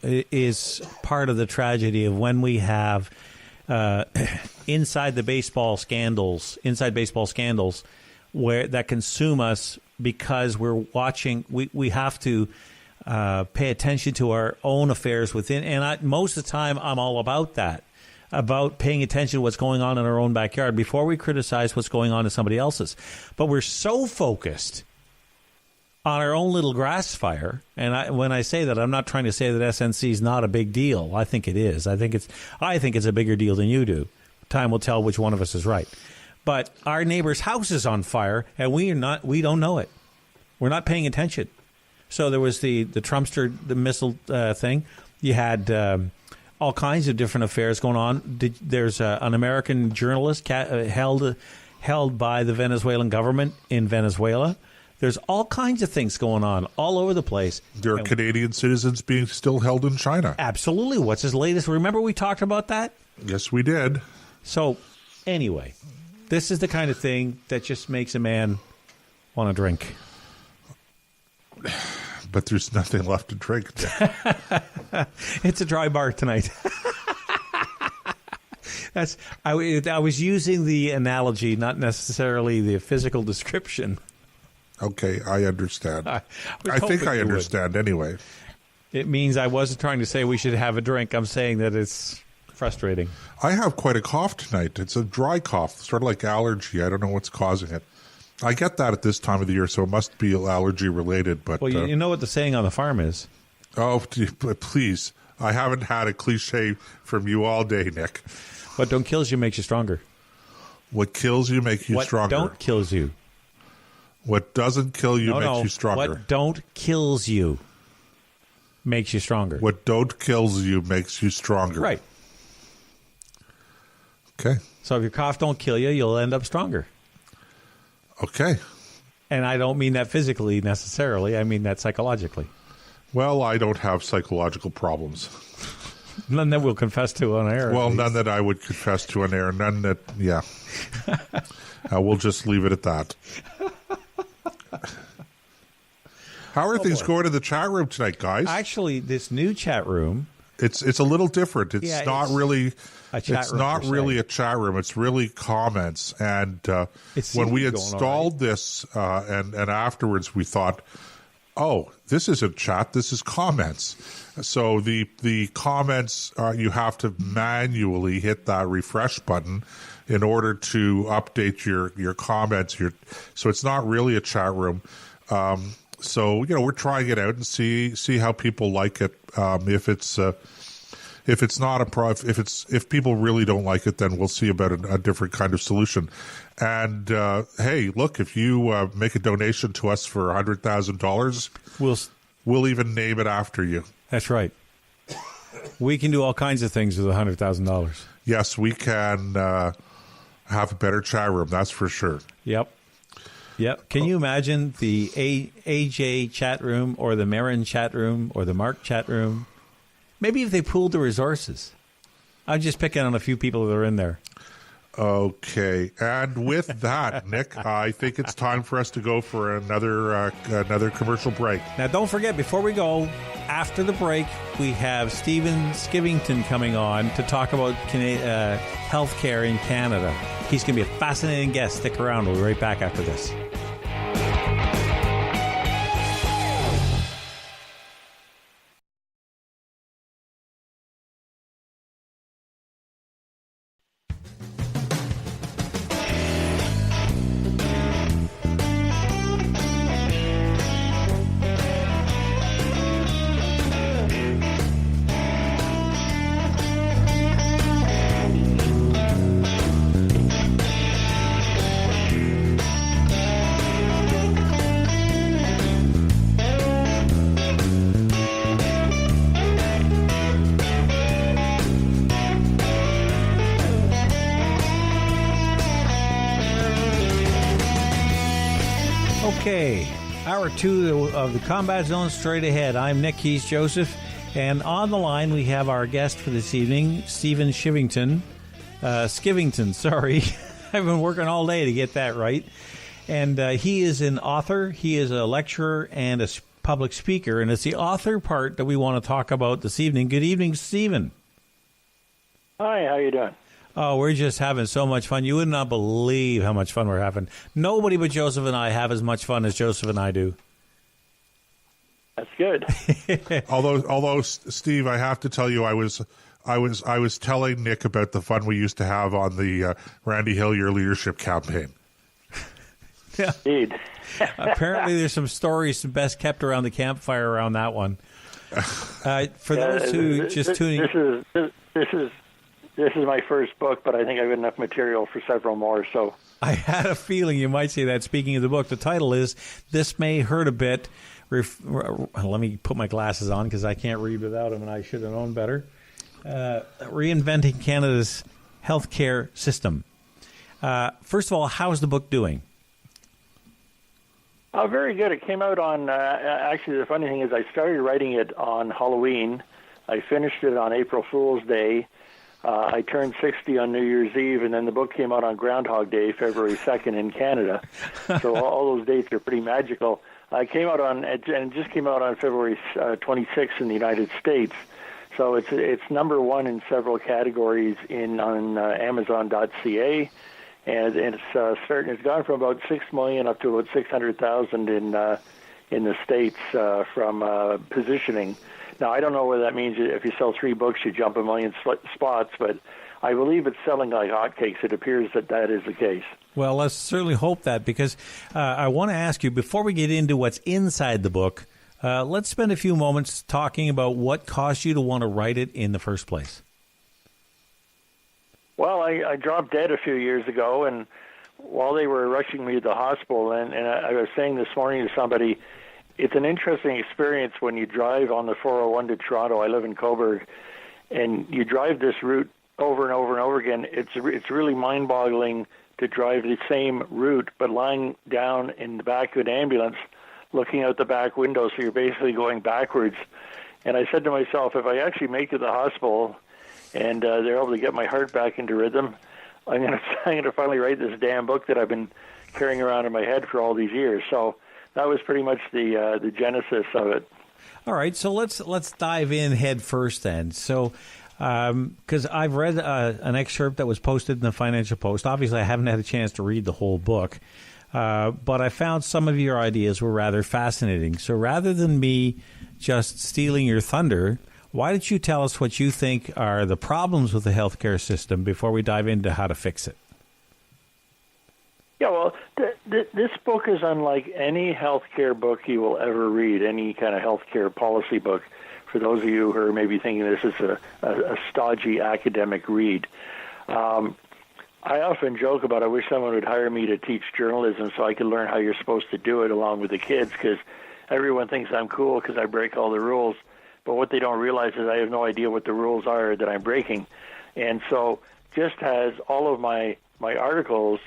is part of the tragedy of when we have inside baseball scandals where that consume us because we're watching. We have to pay attention to our own affairs within. And most of the time, I'm all about that, about paying attention to what's going on in our own backyard before we criticize what's going on in somebody else's. But we're so focused on our own little grass fire, and when I say that, I'm not trying to say that SNC is not a big deal. I think it is. I think it's a bigger deal than you do. Time will tell which one of us is right. But our neighbor's house is on fire, and we don't know it. We're not paying attention. So there was the Trumpster, the missile thing. You had all kinds of different affairs going on. There's an American journalist held by the Venezuelan government in Venezuela. There's all kinds of things going on all over the place. There are Canadian citizens being still held in China. Absolutely. What's his latest? Remember we talked about that? Yes, we did. So, anyway, this is the kind of thing that just makes a man want to drink. But there's nothing left to drink. It's a dry bar tonight. I was using the analogy, not necessarily the physical description. Okay, I understand. I think I understand anyway. It means I wasn't trying to say we should have a drink. I'm saying that it's frustrating. I have quite a cough tonight. It's a dry cough, sort of like allergy. I don't know what's causing it. I get that at this time of the year, so it must be allergy related. But well, you know what the saying on the farm is. Oh, please. I haven't had a cliche from you all day, Nick. What don't kills you makes you stronger. What kills you makes you stronger. What don't kills you. What doesn't kill you makes you stronger. What don't kills you makes you stronger. What don't kills you makes you stronger. Right. Okay. So if your cough don't kill you, you'll end up stronger. Okay. And I don't mean that physically necessarily. I mean that psychologically. Well, I don't have psychological problems. None that we'll confess to on air. Well, none that I would confess to on air. None that, yeah. We'll just leave it at that. How are things going in the chat room tonight, guys? Actually, this new chat room, it's a little different. It's not really a chat room. It's really comments. And when we installed this and afterwards, we thought, oh, this isn't chat. This is comments. So the comments, you have to manually hit that refresh button in order to update your comments. So it's not really a chat room. So we're trying it out and see how people like it. If people really don't like it, then we'll see about a different kind of solution. And hey, look, if you make a donation to us for $100,000, we'll even name it after you. That's right. We can do all kinds of things with $100,000. Yes, we can have a better chat room. That's for sure. Yep. Can you imagine the AJ chat room or the Marin chat room or the Mark chat room? Maybe if they pooled the resources. I'm just picking on a few people that are in there. Okay, and with that, Nick, I think it's time for us to go for another commercial break. Now, don't forget, before we go, after the break, we have Stephen Skyvington coming on to talk about healthcare in Canada. He's going to be a fascinating guest. Stick around. We'll be right back after this. Okay, hour two of the Combat Zone straight ahead. I'm Nick Keys-Joseph, and on the line we have our guest for this evening, Stephen Skyvington. Sorry. I've been working all day to get that right. And he is an author, he is a lecturer, and a public speaker, and it's the author part that we want to talk about this evening. Good evening, Stephen. Hi, how you doing? Oh, we're just having so much fun. You would not believe how much fun we're having. Nobody but Joseph and I have as much fun as Joseph and I do. That's good. although, Steve, I have to tell you, I was telling Nick about the fun we used to have on the Randy Hillier leadership campaign. Yeah. Indeed. Apparently, there's some stories best kept around the campfire around that one. For those who just tuning, This is my first book, but I think I've got enough material for several more. So I had a feeling you might say that. Speaking of the book, the title is "This May Hurt a Bit." Let me put my glasses on because I can't read without them, and I should have known better. Reinventing Canada's healthcare system. First of all, how's the book doing? Oh, very good. It came out on, actually, the funny thing is I started writing it on Halloween. I finished it on April Fool's Day. I turned 60 on New Year's Eve, and then the book came out on Groundhog Day, February 2nd in Canada. So all those dates are pretty magical. It just came out on February 26th in the United States. So it's number one in several categories on Amazon.ca, and it's gone from about 6 million up to about 600,000 in the States from positioning. Now, I don't know whether that means if you sell 3 books, you jump 1 million spots, but I believe it's selling like hotcakes. It appears that is the case. Well, let's certainly hope that, because I want to ask you, before we get into what's inside the book, let's spend a few moments talking about what caused you to want to write it in the first place. Well, I dropped dead a few years ago, and while they were rushing me to the hospital, and I was saying this morning to somebody, it's an interesting experience when you drive on the 401 to Toronto. I live in Cobourg, and you drive this route over and over and over again. It's really mind-boggling to drive the same route, but lying down in the back of an ambulance, looking out the back window, so you're basically going backwards. And I said to myself, if I actually make it to the hospital and they're able to get my heart back into rhythm, I'm going to finally write this damn book that I've been carrying around in my head for all these years. So that was pretty much the genesis of it. All right, so let's dive in head first then. So, because I've read an excerpt that was posted in the Financial Post. Obviously, I haven't had a chance to read the whole book, but I found some of your ideas were rather fascinating. So rather than me just stealing your thunder, why don't you tell us what you think are the problems with the healthcare system before we dive into how to fix it? Yeah, well, this book is unlike any healthcare book you will ever read, any kind of healthcare policy book. For those of you who are maybe thinking this is a stodgy academic read, I often joke about I wish someone would hire me to teach journalism so I could learn how you're supposed to do it along with the kids, because everyone thinks I'm cool because I break all the rules. But what they don't realize is I have no idea what the rules are that I'm breaking. And so just as all of my articles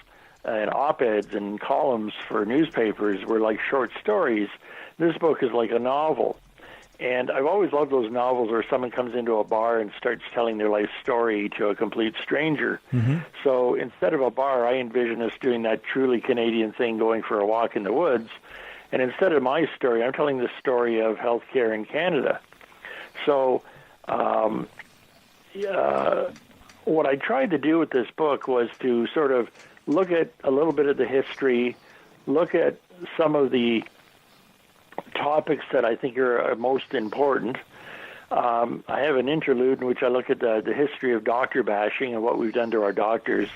and op-eds and columns for newspapers were like short stories, this book is like a novel. And I've always loved those novels where someone comes into a bar and starts telling their life story to a complete stranger. Mm-hmm. So instead of a bar, I envision us doing that truly Canadian thing, going for a walk in the woods. And instead of my story, I'm telling the story of healthcare in Canada. So what I tried to do with this book was to sort of look at a little bit of the history, look at some of the topics that I think are most important. I have an interlude in which I look at the history of doctor bashing and what we've done to our doctors.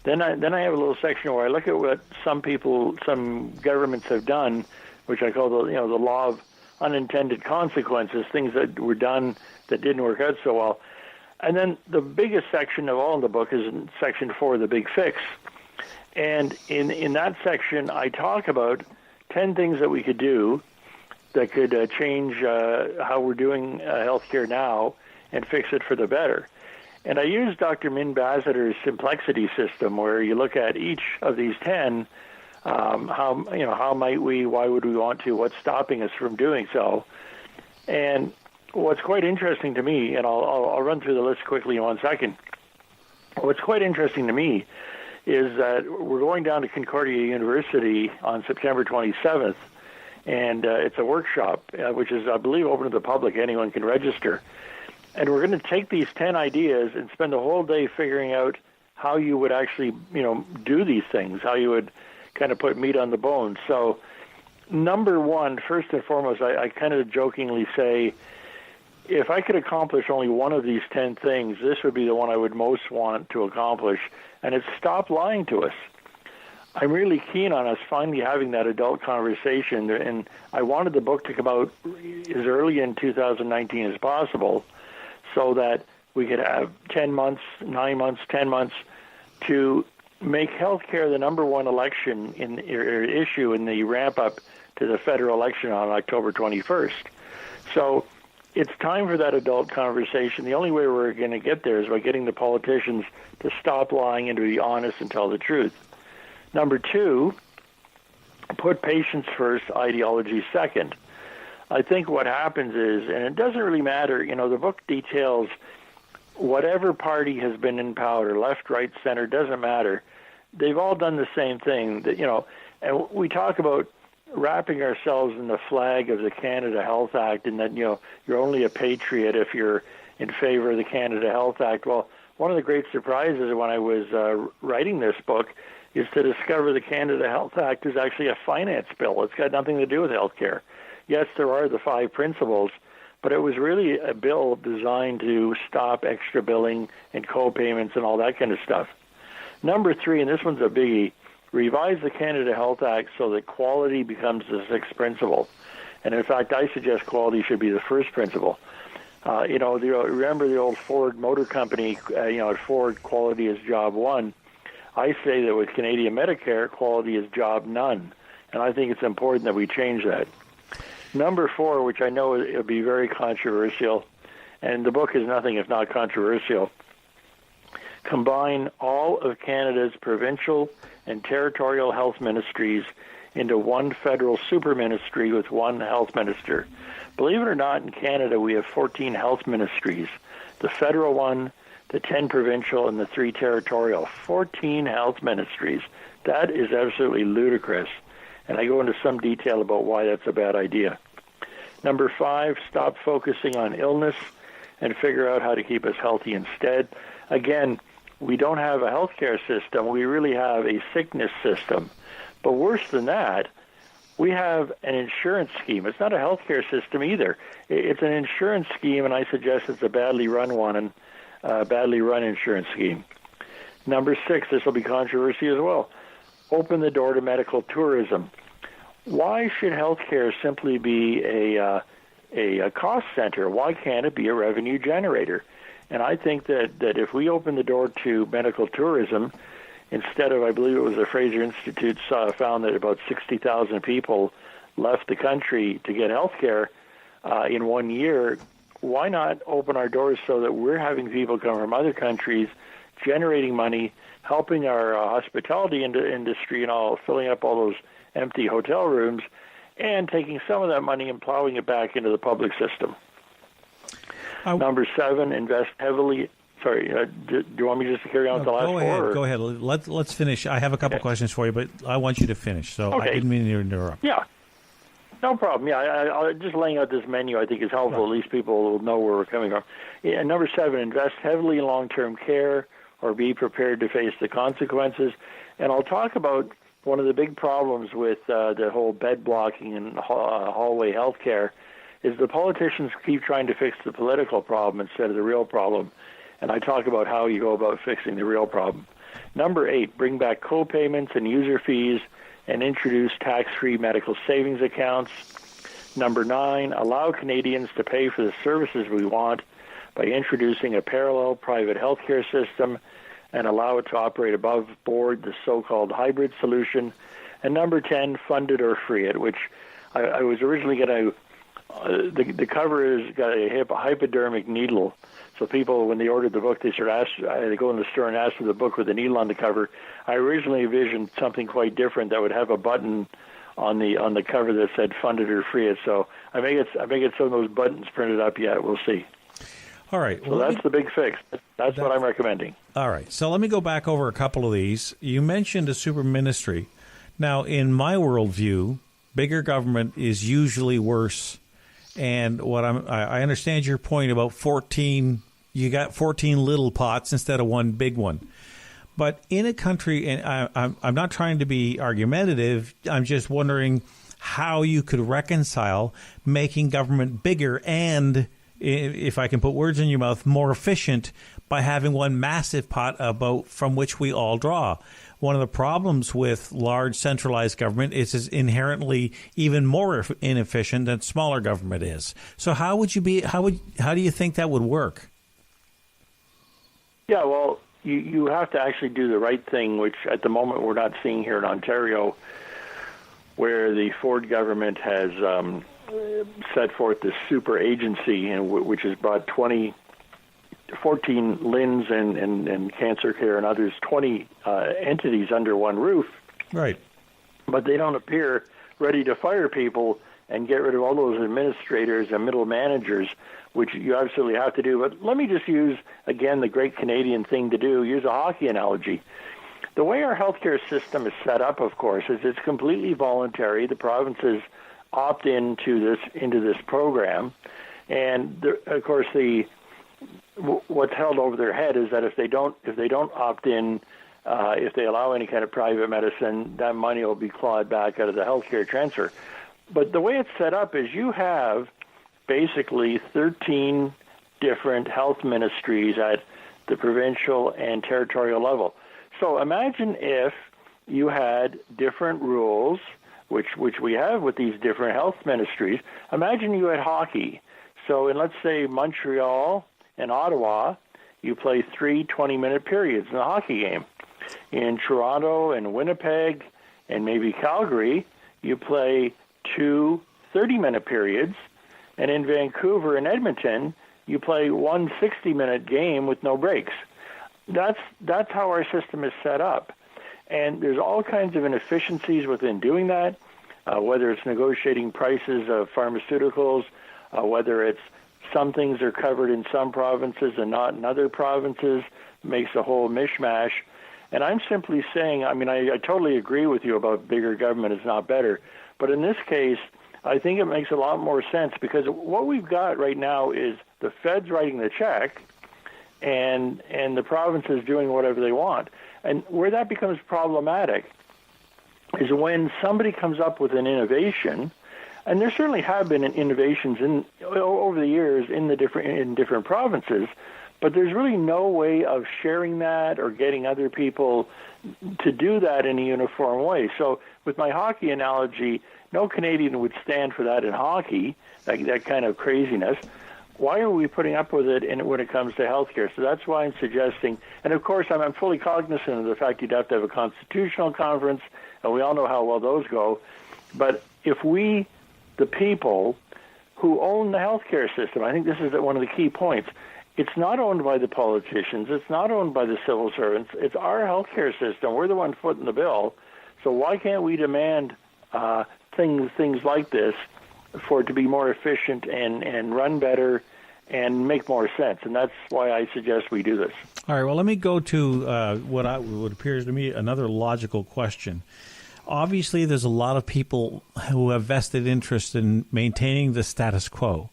Then I have a little section where I look at what some governments have done, which I call the law of unintended consequences, things that were done that didn't work out so well. And then the biggest section of all in the book is in section 4, the big fix. And in that section, I talk about 10 things that we could do that could change how we're doing healthcare now and fix it for the better. And I use Dr. Min Basiter's Simplexity system, where you look at each of these 10, how might we, why would we want to, what's stopping us from doing so. And what's quite interesting to me, and I'll run through the list quickly in 1 second. What's quite interesting to me is that we're going down to Concordia University on September 27th, and it's a workshop, which is, I believe, open to the public. Anyone can register. And we're going to take these 10 ideas and spend the whole day figuring out how you would actually, do these things, how you would kind of put meat on the bone. So number one, first and foremost, I kind of jokingly say, if I could accomplish only one of these 10 things, this would be the one I would most want to accomplish, and it's stop lying to us. I'm really keen on us finally having that adult conversation, and I wanted the book to come out as early in 2019 as possible so that we could have 10 months, 9 months, 10 months to make healthcare the number one election issue in the ramp-up to the federal election on October 21st. So it's time for that adult conversation. The only way we're going to get there is by getting the politicians to stop lying and to be honest and tell the truth. Number two, put patients first, ideology second. I think what happens is, and it doesn't really matter, the book details whatever party has been in power, left, right, center, doesn't matter. They've all done the same thing. And we talk about wrapping ourselves in the flag of the Canada Health Act, and that, you're only a patriot if you're in favor of the Canada Health Act. Well, one of the great surprises when I was writing this book is to discover the Canada Health Act is actually a finance bill. It's got nothing to do with healthcare. Yes, there are the 5 principles, but it was really a bill designed to stop extra billing and co-payments and all that kind of stuff. Number 3, and this one's a biggie, revise the Canada Health Act so that quality becomes the 6th principle. And in fact, I suggest quality should be the 1st principle. Remember the old Ford Motor Company, at Ford, quality is job 1. I say that with Canadian Medicare, quality is job none. And I think it's important that we change that. Number 4, which I know it'll be very controversial, and the book is nothing if not controversial, combine all of Canada's provincial and territorial health ministries into one federal super ministry with one health minister. Believe it or not, in Canada we have 14 health ministries, the federal one, the 10 provincial, and the 3 territorial. 14 health ministries. That is absolutely ludicrous. And I go into some detail about why that's a bad idea. Number 5, stop focusing on illness and figure out how to keep us healthy instead. Again, we don't have a healthcare system. We really have a sickness system. But worse than that, we have an insurance scheme. It's not a healthcare system either. It's an insurance scheme, and I suggest it's a badly run one, and badly run insurance scheme. Number 6, this will be controversy as well. Open the door to medical tourism. Why should healthcare simply be a cost center? Why can't it be a revenue generator? And I think that if we open the door to medical tourism, instead of, I believe it was the Fraser Institute found that about 60,000 people left the country to get health care in 1 year, why not open our doors so that we're having people come from other countries, generating money, helping our hospitality industry and all, filling up all those empty hotel rooms, and taking some of that money and plowing it back into the public system. Number 7, invest heavily. Sorry, do you want me just to carry on with the last four? Go ahead. Let's finish. I have a couple questions for you, but I want you to finish. So okay. I didn't mean to interrupt. Yeah, no problem. Yeah, I just laying out this menu I think is helpful. Right. At least people will know where we're coming from. Yeah, number 7, invest heavily in long-term care or be prepared to face the consequences. And I'll talk about one of the big problems with the whole bed blocking and hallway health care is the politicians keep trying to fix the political problem instead of the real problem. And I talk about how you go about fixing the real problem. Number 8, bring back co-payments and user fees and introduce tax-free medical savings accounts. Number 9, allow Canadians to pay for the services we want by introducing a parallel private healthcare system and allow it to operate above board, the so-called hybrid solution. And number 10, fund it or free it, which I was originally going to the cover has got a hypodermic needle. So people, when they ordered the book, they go in the store and ask for the book with a needle on the cover. I originally envisioned something quite different that would have a button on the cover that said "Fund it or free it." So I may get some of those buttons printed up yet. We'll see. All right. So that's the big fix. That's what I'm recommending. All right. So let me go back over a couple of these. You mentioned a super ministry. Now, in my worldview, bigger government is usually worse. And I understand your point about 14. You got 14 little pots instead of one big one. But in a country, and I'm not trying to be argumentative. I'm just wondering how you could reconcile making government bigger and, if I can put words in your mouth, more efficient by having one massive pot from which we all draw. One of the problems with large centralized government is it's inherently even more inefficient than smaller government is. So how do you think that would work? Yeah, well, you have to actually do the right thing, which at the moment we're not seeing here in Ontario, where the Ford government has set forth this super agency, which has brought 14 LHINs and cancer care and others, 20 entities under one roof. Right. But they don't appear ready to fire people and get rid of all those administrators and middle managers, which you absolutely have to do. But let me just use, again, the great Canadian thing to do, use a hockey analogy. The way our healthcare system is set up, of course, is it's completely voluntary. The provinces opt into this program. And, of course, what's held over their head is that if they don't opt in, if they allow any kind of private medicine, that money will be clawed back out of the healthcare transfer. But the way it's set up is you have basically 13 different health ministries at the provincial and territorial level. So imagine if you had different rules, which we have with these different health ministries. Imagine you had hockey. So in, let's say, Montreal and Ottawa, you play 3 20-minute periods in a hockey game. In Toronto and Winnipeg and maybe Calgary, you play 2 30-minute periods. And in Vancouver and Edmonton, you play 1 60-minute game with no breaks. That's how our system is set up. And there's all kinds of inefficiencies within doing that, whether it's negotiating prices of pharmaceuticals, whether it's some things are covered in some provinces and not in other provinces, makes a whole mishmash. And I'm simply saying, I totally agree with you about bigger government is not better. But in this case, I think it makes a lot more sense because what we've got right now is the feds writing the check and the provinces doing whatever they want. And where that becomes problematic is when somebody comes up with an innovation, and there certainly have been innovations over the years in different provinces, but there's really no way of sharing that or getting other people to do that in a uniform way. So with my hockey analogy, no Canadian would stand for that in hockey, that kind of craziness. Why are we putting up with it when it comes to healthcare? So that's why I'm suggesting, and of course I'm fully cognizant of the fact you'd have to have a constitutional conference, and we all know how well those go. But if we, the people who own the healthcare system, I think this is one of the key points, it's not owned by the politicians, it's not owned by the civil servants, it's our healthcare system. We're the one footing the bill. So why can't we demand things like this for it to be more efficient and run better and make more sense. And that's why I suggest we do this. All right, well, let me go to what appears to me another logical question. Obviously, there's a lot of people who have vested interest in maintaining the status quo.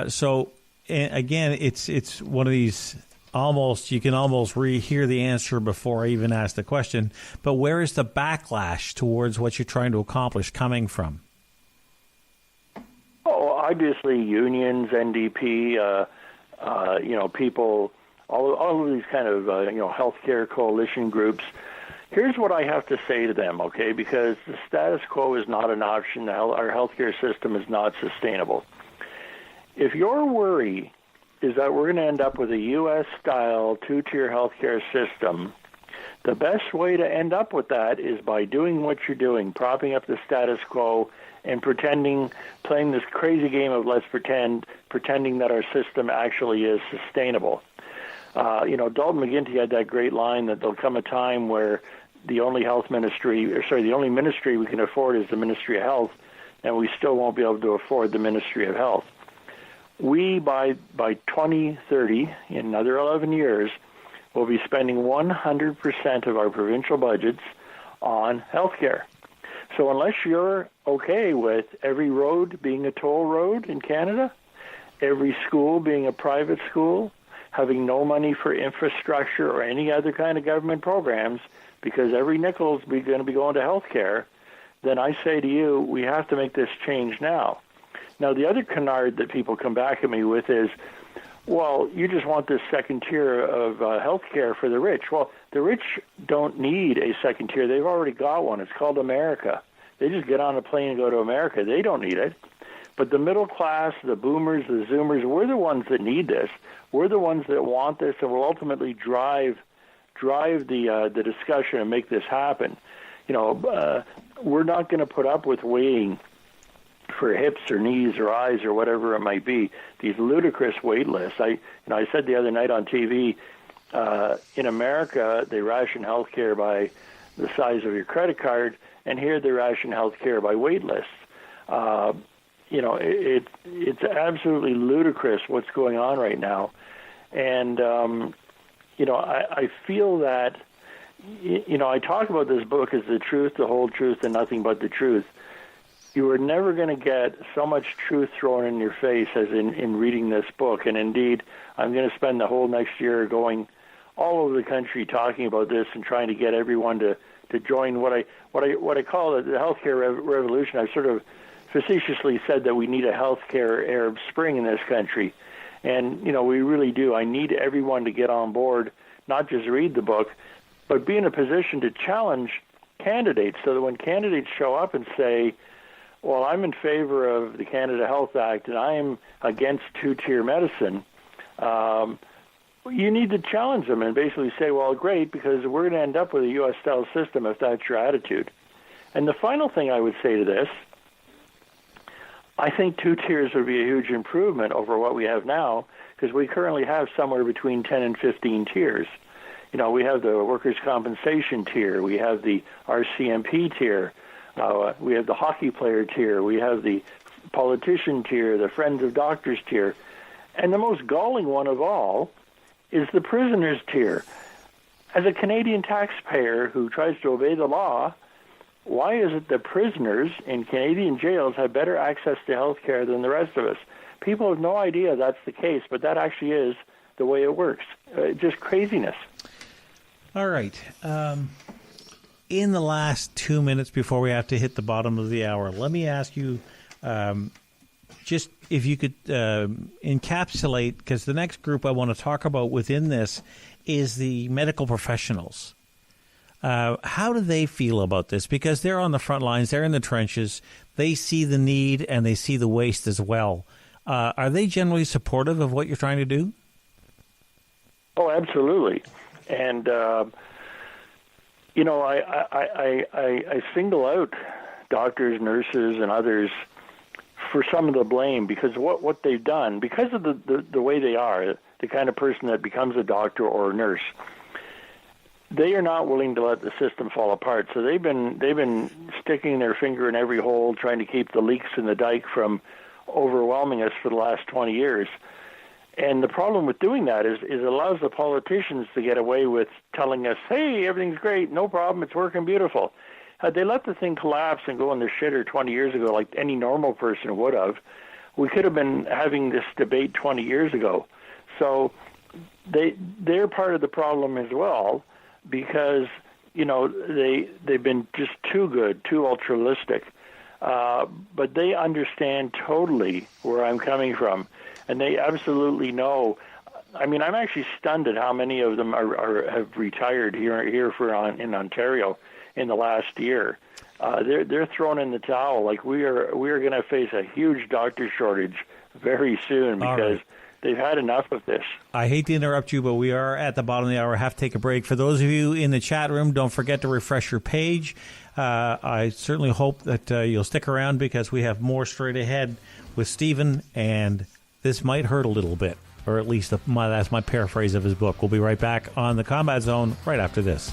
So, again, it's one of these you can almost hear the answer before I even ask the question, but where is the backlash towards what you're trying to accomplish coming from? Oh, obviously unions, NDP, people, all of these kind of, healthcare coalition groups. Here's what I have to say to them, okay, because the status quo is not an option. Our healthcare system is not sustainable. If your worry is that we're going to end up with a U.S.-style two-tier healthcare system, the best way to end up with that is by doing what you're doing, propping up the status quo and playing this crazy game of let's pretending that our system actually is sustainable. Dalton McGuinty had that great line that there'll come a time where the only ministry we can afford is the Ministry of Health, and we still won't be able to afford the Ministry of Health. We, by 2030, in another 11 years, will be spending 100% of our provincial budgets on healthcare. So unless you're okay with every road being a toll road in Canada, every school being a private school, having no money for infrastructure or any other kind of government programs, because every nickel is going to be going to healthcare, then I say to you, we have to make this change now. Now, the other canard that people come back at me with is, well, you just want this second tier of health care for the rich. Well, the rich don't need a second tier. They've already got one. It's called America. They just get on a plane and go to America. They don't need it. But the middle class, the boomers, the zoomers, we're the ones that need this. We're the ones that want this and will ultimately drive the discussion and make this happen. We're not going to put up with waiting for hips or knees or eyes or whatever it might be, these ludicrous wait lists. I said the other night on TV, in America, they ration health care by the size of your credit card, and here they ration health care by wait lists. It's absolutely ludicrous what's going on right now. And, I feel that, I talk about this book as the truth, the whole truth, and nothing but the truth. You are never going to get so much truth thrown in your face as in reading this book. And indeed, I'm going to spend the whole next year going all over the country talking about this and trying to get everyone to join what I call the healthcare revolution. I've sort of facetiously said that we need a healthcare Arab Spring in this country. And, we really do. I need everyone to get on board, not just read the book, but be in a position to challenge candidates so that when candidates show up and say, well, I'm in favor of the Canada Health Act and I am against two-tier medicine, you need to challenge them and basically say, well, great, because we're going to end up with a U.S.-style system if that's your attitude. And the final thing I would say to this, I think two tiers would be a huge improvement over what we have now, because we currently have somewhere between 10 and 15 tiers. We have the workers' compensation tier, we have the RCMP tier, we have the hockey player tier, we have the politician tier, the friends of doctors tier, and the most galling one of all is the prisoners tier. As a Canadian taxpayer who tries to obey the law, why is it that prisoners in Canadian jails have better access to health care than the rest of us? People have no idea that's the case, but that actually is the way it works. Just craziness. All right. In the last 2 minutes before we have to hit the bottom of the hour, let me ask you just if you could encapsulate, because the next group I want to talk about within this is the medical professionals. How do they feel about this? Because they're on the front lines, they're in the trenches, they see the need and they see the waste as well. Are they generally supportive of what you're trying to do? Oh, absolutely. And, I single out doctors, nurses, and others for some of the blame because what they've done, because of the way they are, the kind of person that becomes a doctor or a nurse, they are not willing to let the system fall apart. So they've been sticking their finger in every hole, trying to keep the leaks in the dike from overwhelming us for the last 20 years. And the problem with doing that is it allows the politicians to get away with telling us, hey, everything's great, no problem, it's working beautiful. Had they let the thing collapse and go in the shitter 20 years ago like any normal person would have, we could have been having this debate 20 years ago. So they're part of the problem as well, because, you know, they've been just too good, too altruistic. But they understand totally where I'm coming from, and they absolutely know. I mean, I'm actually stunned at how many of them have retired here in Ontario in the last year. They're thrown in the towel. Like we are going to face a huge doctor shortage very soon because they've had enough of this. I hate to interrupt you, but we are at the bottom of the hour. I have to take a break. For those of you in the chat room, don't forget to refresh your page. I certainly hope that you'll stick around because we have more straight ahead with Stephen, and this might hurt a little bit, or at least that's my paraphrase of his book. We'll be right back on the Combat Zone right after this.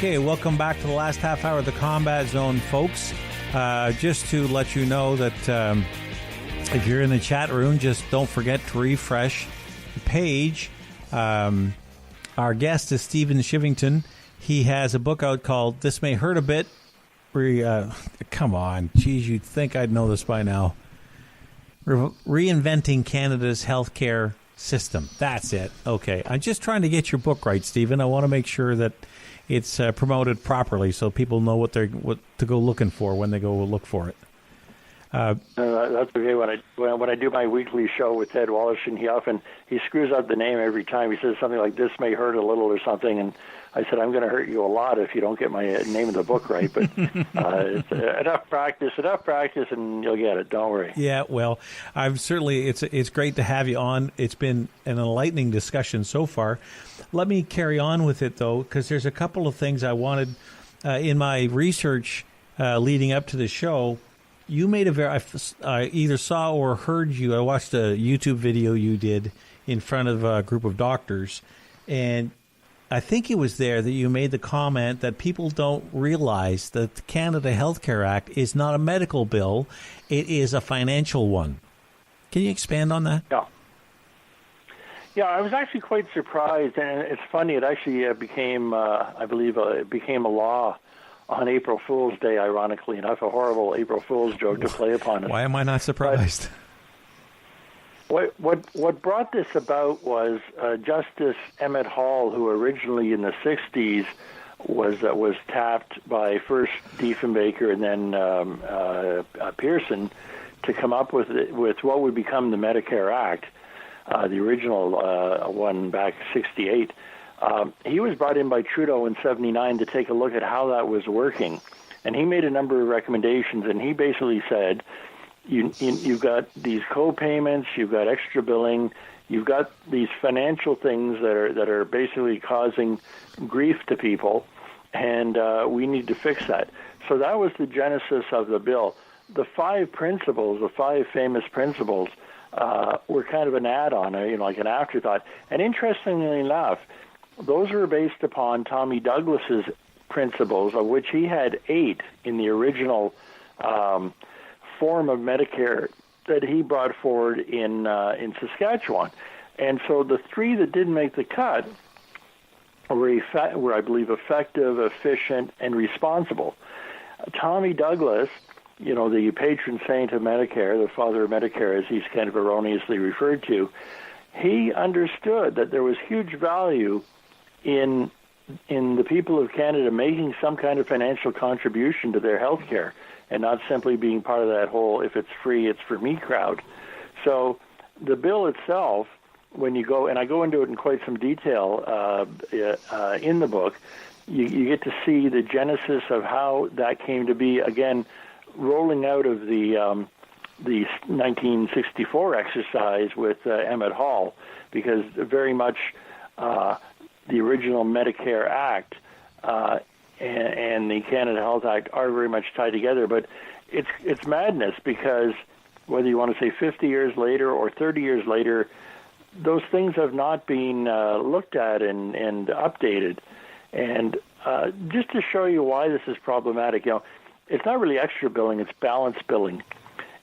Okay, welcome back to the last half hour of the Combat Zone, folks. Just to let you know that if you're in the chat room, just don't forget to refresh the page. Our guest is Stephen Skyvington. He has a book out called This May Hurt a Bit. Come on, geez, you'd think I'd know this by now. Reinventing Canada's Healthcare System. That's it. Okay, I'm just trying to get your book right, Stephen. I want to make sure that it's promoted properly so people know what to go looking for when they go look for it. That's okay. When I do my weekly show with Ted Walsh, and he screws up the name every time. He says something like, "This may hurt a little" or something, and I said, "I'm going to hurt you a lot if you don't get my name of the book right." But it's enough practice, and you'll get it. Don't worry. Yeah, well, it's great to have you on. It's been an enlightening discussion so far. Let me carry on with it, though, because there's a couple of things I wanted in my research leading up to the show. You made I either saw or heard you. I watched a YouTube video you did in front of a group of doctors, and I think it was there that you made the comment that people don't realize that the Canada Healthcare Act is not a medical bill. It is a financial one. Can you expand on that? Yeah, I was actually quite surprised, and it's funny. It actually became, I believe, it became a law on April Fool's Day, ironically enough, a horrible April Fool's joke to play upon it. Why am I not surprised? But what brought this about was Justice Emmett Hall, who originally in the 60s was tapped by first Diefenbaker and then Pearson to come up with what would become the Medicare Act. The original one back in 68. He was brought in by Trudeau in 79 to take a look at how that was working. And he made a number of recommendations, and he basically said, you've got these co-payments, you've got extra billing, you've got these financial things that are basically causing grief to people, and we need to fix that. So that was the genesis of the bill. The five famous principles, were kind of an add-on, like an afterthought. And interestingly enough, those were based upon Tommy Douglas's principles, of which he had 8 in the original form of Medicare that he brought forward in Saskatchewan. And so the 3 that didn't make the cut were, I believe, effective, efficient, and responsible. Tommy Douglas, the patron saint of Medicare, the father of Medicare, as he's kind of erroneously referred to, he understood that there was huge value in the people of Canada making some kind of financial contribution to their health care and not simply being part of that whole if it's free, it's for me crowd. So the bill itself, when you go, and I go into it in quite some detail in the book, you get to see the genesis of how that came to be, again, rolling out of the 1964 exercise with Emmett Hall, because very much the original Medicare Act and the Canada Health Act are very much tied together. But it's madness, because whether you want to say 50 years later or 30 years later, those things have not been looked at and updated. And just to show you why this is problematic, it's not really extra billing, it's balance billing.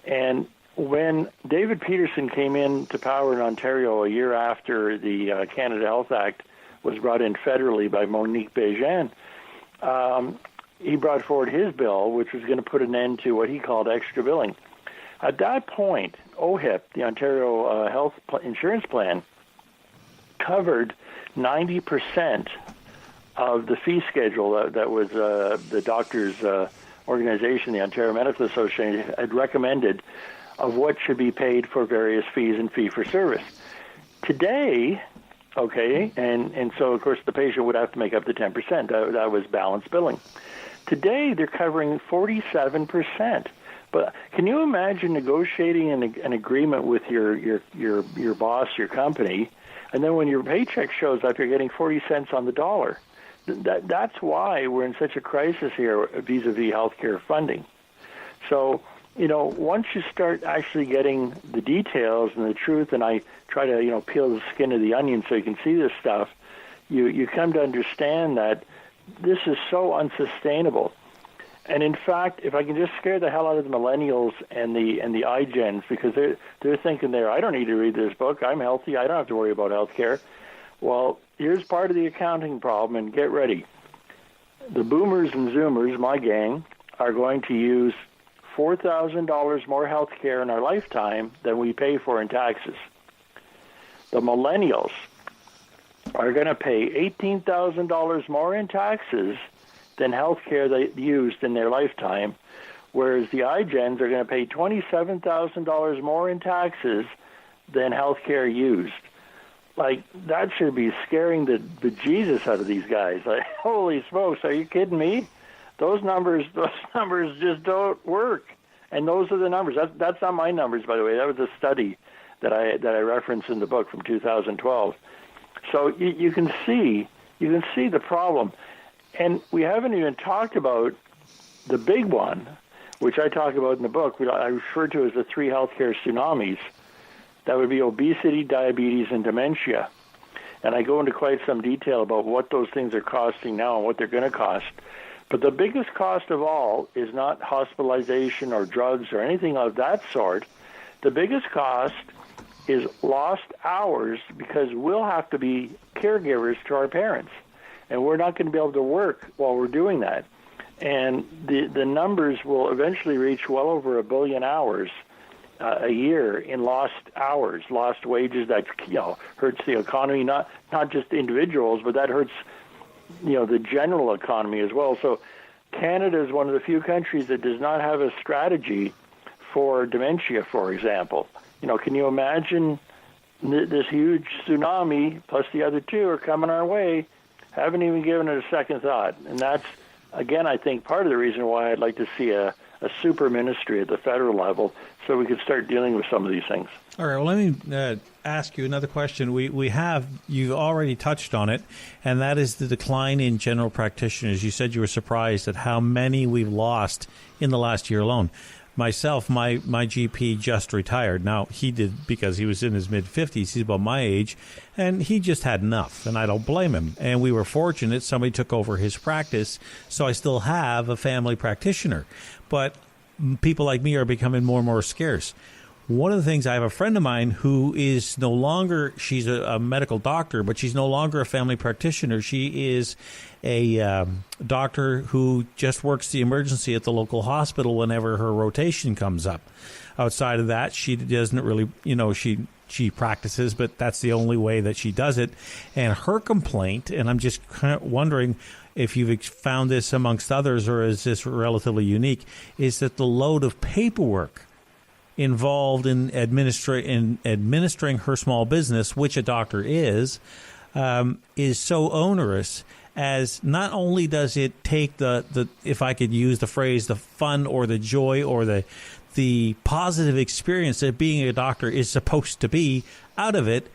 And when David Peterson came into power in Ontario a year after the Canada Health Act was brought in federally by Monique Béjean, he brought forward his bill, which was going to put an end to what he called extra billing. At that point, OHIP, the Ontario Health Insurance Plan, covered 90% of the fee schedule that was the doctors' organization, the Ontario Medical Association, had recommended of what should be paid for various fees and fee-for-service. Today, okay, and so, of course, the patient would have to make up the 10%. That was balanced billing. Today, they're covering 47%. But can you imagine negotiating an agreement with your boss, your company, and then when your paycheck shows up, you're getting 40 cents on the dollar? That's why we're in such a crisis here vis-a-vis healthcare funding. So, once you start actually getting the details and the truth, and I try to, peel the skin of the onion so you can see this stuff, you come to understand that this is so unsustainable. And in fact, if I can just scare the hell out of the millennials and the iGens, because they're thinking I don't need to read this book, I'm healthy, I don't have to worry about healthcare. Well, here's part of the accounting problem, and get ready. The boomers and zoomers, my gang, are going to use $4,000 more health care in our lifetime than we pay for in taxes. The millennials are going to pay $18,000 more in taxes than health care they used in their lifetime, whereas the iGens are going to pay $27,000 more in taxes than health care used. Like, that should be scaring the bejesus out of these guys. Like, holy smokes, are you kidding me? Those numbers just don't work. And those are the numbers. That's not my numbers, by the way. That was a study that I referenced in the book from 2012. So you can see the problem. And we haven't even talked about the big one, which I talk about in the book, I refer to as the three healthcare tsunamis. That would be obesity, diabetes, and dementia. And I go into quite some detail about what those things are costing now and what they're going to cost. But the biggest cost of all is not hospitalization or drugs or anything of that sort. The biggest cost is lost hours, because we'll have to be caregivers to our parents. And we're not going to be able to work while we're doing that. And the numbers will eventually reach well over 1 billion hours a year in lost hours, lost wages. That hurts the economy, not just individuals, but that hurts the general economy as well. So Canada is one of the few countries that does not have a strategy for dementia, for example. Can you imagine this huge tsunami plus the other two are coming our way? Haven't even given it a second thought. And that's, again, I think part of the reason why I'd like to see a super ministry at the federal level so we could start dealing with some of these things. All right, well, let me ask you another question. You've already touched on it, and that is the decline in general practitioners. You said you were surprised at how many we've lost in the last year alone. Myself, my GP just retired. Now, he did because he was in his mid-50s. He's about my age, and he just had enough, and I don't blame him. And we were fortunate. Somebody took over his practice, so I still have a family practitioner. But people like me are becoming more and more scarce. One of the things, I have a friend of mine who is no longer, she's a medical doctor, but she's no longer a family practitioner. She is a doctor who just works the emergency at the local hospital whenever her rotation comes up. Outside of that, she doesn't really, she she practices, but that's the only way that she does it. And her complaint, and I'm just kind of wondering if you've found this amongst others or is this relatively unique, is that the load of paperwork involved in administering her small business, which a doctor is so onerous, as not only does it take the if I could use the phrase, the fun or the joy or the positive experience that being a doctor is supposed to be out of it,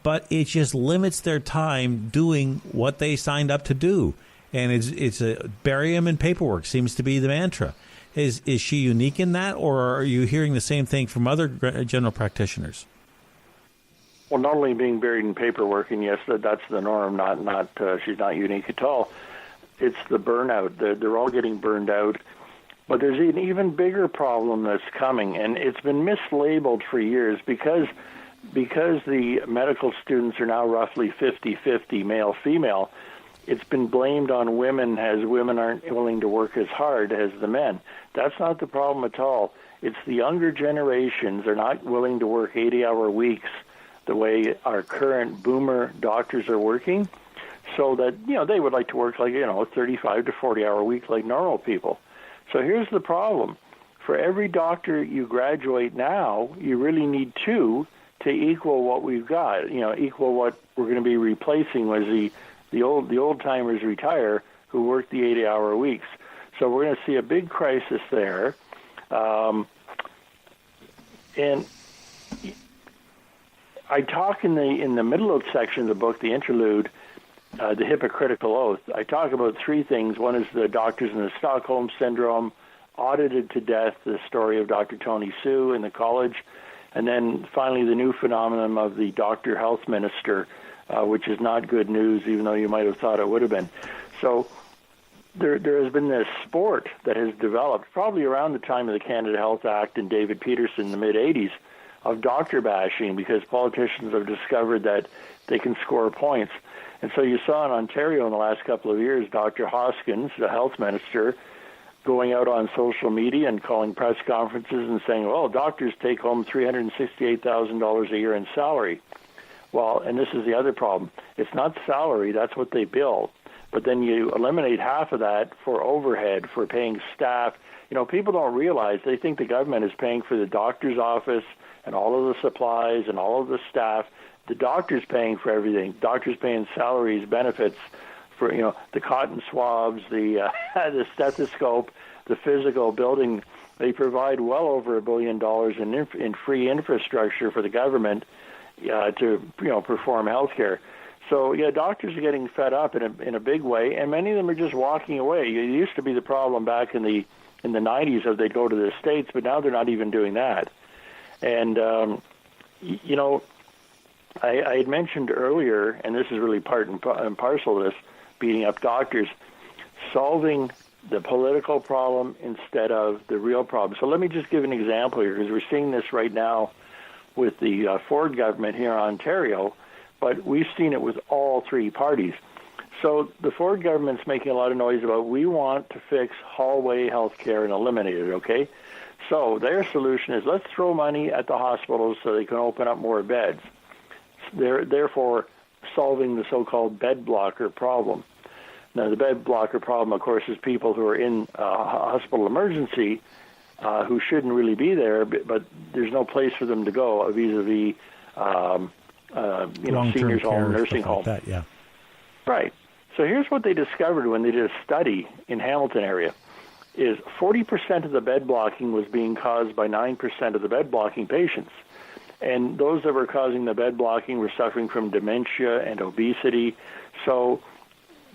but it just limits their time doing what they signed up to do. And it's a barium in paperwork seems to be the mantra. Is she unique in that, or are you hearing the same thing from other general practitioners? Well, not only being buried in paperwork, and yes, that's the norm. Not she's not unique at all. It's the burnout. They're all getting burned out. But there's an even bigger problem that's coming, and it's been mislabeled for years because the medical students are now roughly 50-50 male-female. It's been blamed on women, as women aren't willing to work as hard as the men. That's not the problem at all. It's the younger generations are not willing to work 80-hour weeks the way our current boomer doctors are working, so that, they would like to work like, 35 to 40-hour week like normal people. So here's the problem. For every doctor you graduate now, you really need two to equal what we've got, equal what we're going to be replacing was the old timers retire who work the 80-hour weeks. So we're going to see a big crisis there. And I talk in the middle of the section of the book, the interlude, the hypocritical oath. I talk about three things. One is the doctors in the Stockholm Syndrome, audited to death, the story of Dr. Tony Sue in the college, and then finally the new phenomenon of the doctor health minister, which is not good news, even though you might have thought it would have been. So there has been this sport that has developed probably around the time of the Canada Health Act and David Peterson in the mid-'80s of doctor bashing, because politicians have discovered that they can score points. And so you saw in Ontario in the last couple of years, Dr. Hoskins, the health minister, going out on social media and calling press conferences and saying, well, doctors take home $368,000 a year in salary. Well, and this is the other problem. It's not salary, that's what they bill. But then you eliminate half of that for overhead, for paying staff. People don't realize, they think the government is paying for the doctor's office and all of the supplies and all of the staff. The doctor's paying for everything. Doctors paying salaries, benefits for, the cotton swabs, the stethoscope, the physical building. They provide well over $1 billion in free infrastructure for the government to perform health care. So doctors are getting fed up in a big way, and many of them are just walking away. It used to be the problem back in the 90s of they'd go to the States, but now they're not even doing that. And I had mentioned earlier, and this is really part and parcel of this, beating up doctors, solving the political problem instead of the real problem. So let me just give an example here, because we're seeing this right now with the Ford government here in Ontario, but we've seen it with all three parties. So the Ford government's making a lot of noise about, we want to fix hallway health care and eliminate it, okay? So their solution is, let's throw money at the hospitals so they can open up more beds. They're therefore solving the so-called bed blocker problem. Now, the bed blocker problem, of course, is people who are in hospital emergency who shouldn't really be there, but there's no place for them to go vis-a-vis seniors home, nursing home. Like that, yeah. Right. So here's what they discovered when they did a study in Hamilton area, is 40% of the bed blocking was being caused by 9% of the bed blocking patients. And those that were causing the bed blocking were suffering from dementia and obesity. So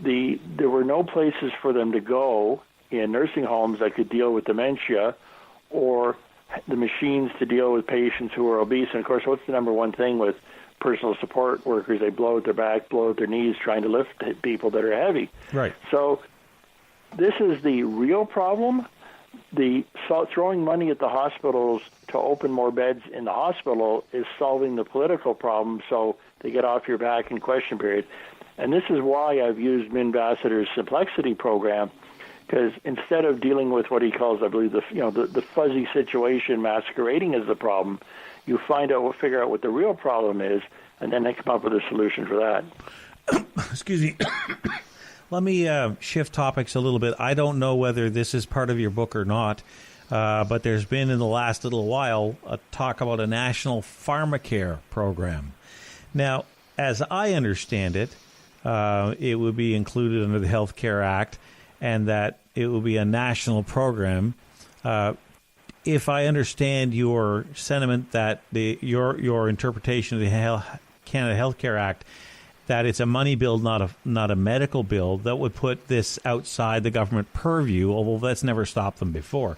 there were no places for them to go in nursing homes that could deal with dementia, or the machines to deal with patients who are obese. And, of course, what's the number one thing with personal support workers? They blow at their back, blow at their knees, trying to lift people that are heavy. Right. So this is the real problem. The throwing money at the hospitals to open more beds in the hospital is solving the political problem, so they get off your back in question period. And this is why I've used Ambassador's Simplexity program, because instead of dealing with what he calls, I believe, the fuzzy situation masquerading as the problem, You figure out what the real problem is, and then they come up with a solution for that. Excuse me. Let me shift topics a little bit. I don't know whether this is part of your book or not, but there's been in the last little while a talk about a national pharmacare program. Now, as I understand it, it would be included under the Health Care Act, and that it will be a national program. If I understand your sentiment that your interpretation of the Canada Health Care Act, that it's a money bill, not a medical bill, that would put this outside the government purview, although that's never stopped them before.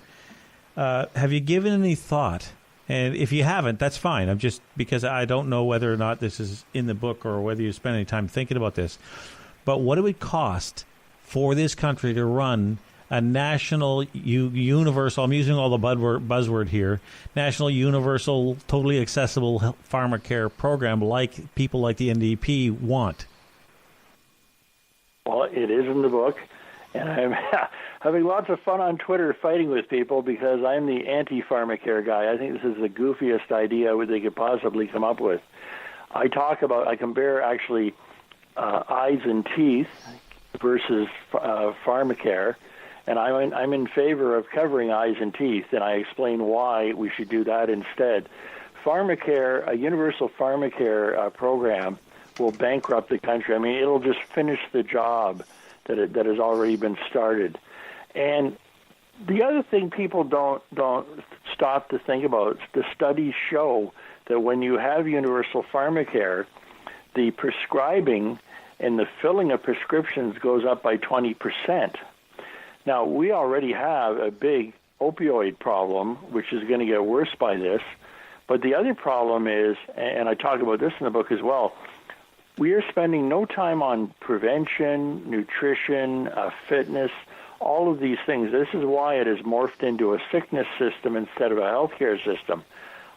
Have you given any thought? And if you haven't, that's fine. I'm just, because I don't know whether or not this is in the book or whether you spend any time thinking about this. But what it would cost for this country to run a national, universal, I'm using all the buzzword here, national, universal, totally accessible pharmacare program like people like the NDP want? Well, it is in the book, and I'm having lots of fun on Twitter fighting with people because I'm the anti-pharmacare guy. I think this is the goofiest idea they could possibly come up with. I compare actually eyes and teeth versus pharmacare. And I'm in favor of covering eyes and teeth, and I explain why we should do that instead. Pharmacare, a universal pharmacare program, will bankrupt the country. I mean, it'll just finish the job that has already been started. And the other thing people don't stop to think about, the studies show that when you have universal pharmacare, the prescribing and the filling of prescriptions goes up by 20%. Now, we already have a big opioid problem, which is going to get worse by this. But the other problem is, and I talk about this in the book as well, we are spending no time on prevention, nutrition, fitness, all of these things. This is why it has morphed into a sickness system instead of a healthcare system.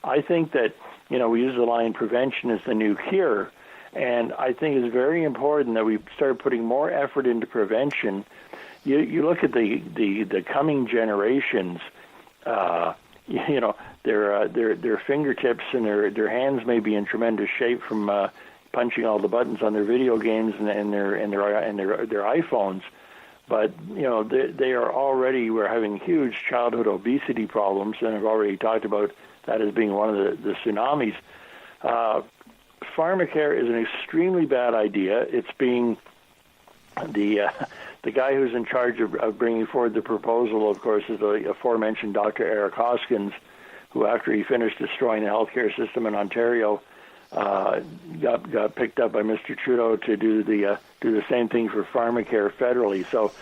I think that, we use the line prevention is the new cure. And I think it's very important that we start putting more effort into prevention. You look at the coming generations. Their fingertips and their hands may be in tremendous shape from punching all the buttons on their video games and their iPhones, but we're having huge childhood obesity problems, and I've already talked about that as being one of the tsunamis. Pharmacare is an extremely bad idea. It's being the guy who's in charge of bringing forward the proposal, of course, is the aforementioned Dr. Eric Hoskins, who, after he finished destroying the healthcare system in Ontario, got picked up by Mr. Trudeau to do the same thing for pharmacare federally. So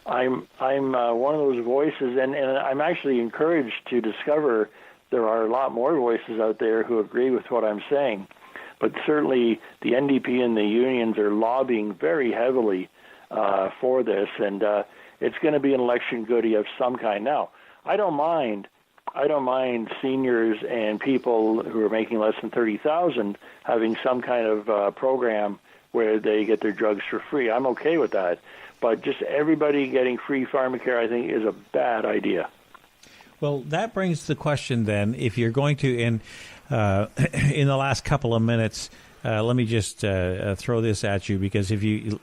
I'm one of those voices, and I'm actually encouraged to discover there are a lot more voices out there who agree with what I'm saying. But certainly the NDP and the unions are lobbying very heavily for this, and it's going to be an election goodie of some kind. Now, I don't mind seniors and people who are making less than $30,000 having some kind of program where they get their drugs for free. I'm okay with that, but just everybody getting free pharmacare, I think, is a bad idea. Well, that brings the question then: if you're going to, in the last couple of minutes, let me just throw this at you, because you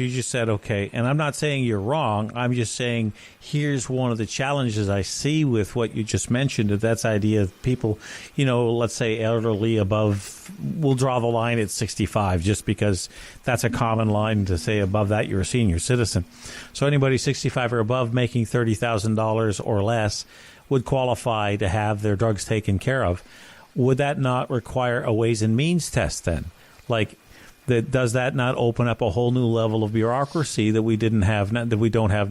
just said okay, and I'm not saying you're wrong. I'm just saying here's one of the challenges I see with what you just mentioned. That's idea of people, let's say elderly above. We'll draw the line at 65, just because that's a common line to say. Above that, you're a senior citizen. So anybody 65 or above making $30,000 or less would qualify to have their drugs taken care of. Would that not require a Ways and Means test then? Does that not open up a whole new level of bureaucracy that we don't have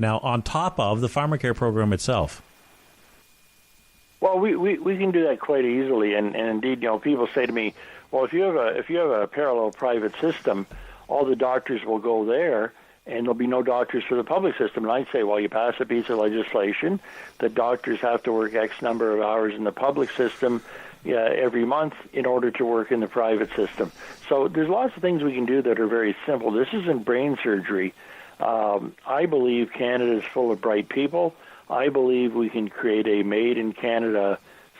now, on top of the pharmacare program itself? Well, we can do that quite easily, and indeed, people say to me, well, if you have a parallel private system, all the doctors will go there, and there'll be no doctors for the public system. And I'd say, well, you pass a piece of legislation that doctors have to work X number of hours in the public system every month in order to work in the private system. So there's lots of things we can do that are very simple. This isn't brain surgery. I believe Canada is full of bright people. I believe we can create a made-in-Canada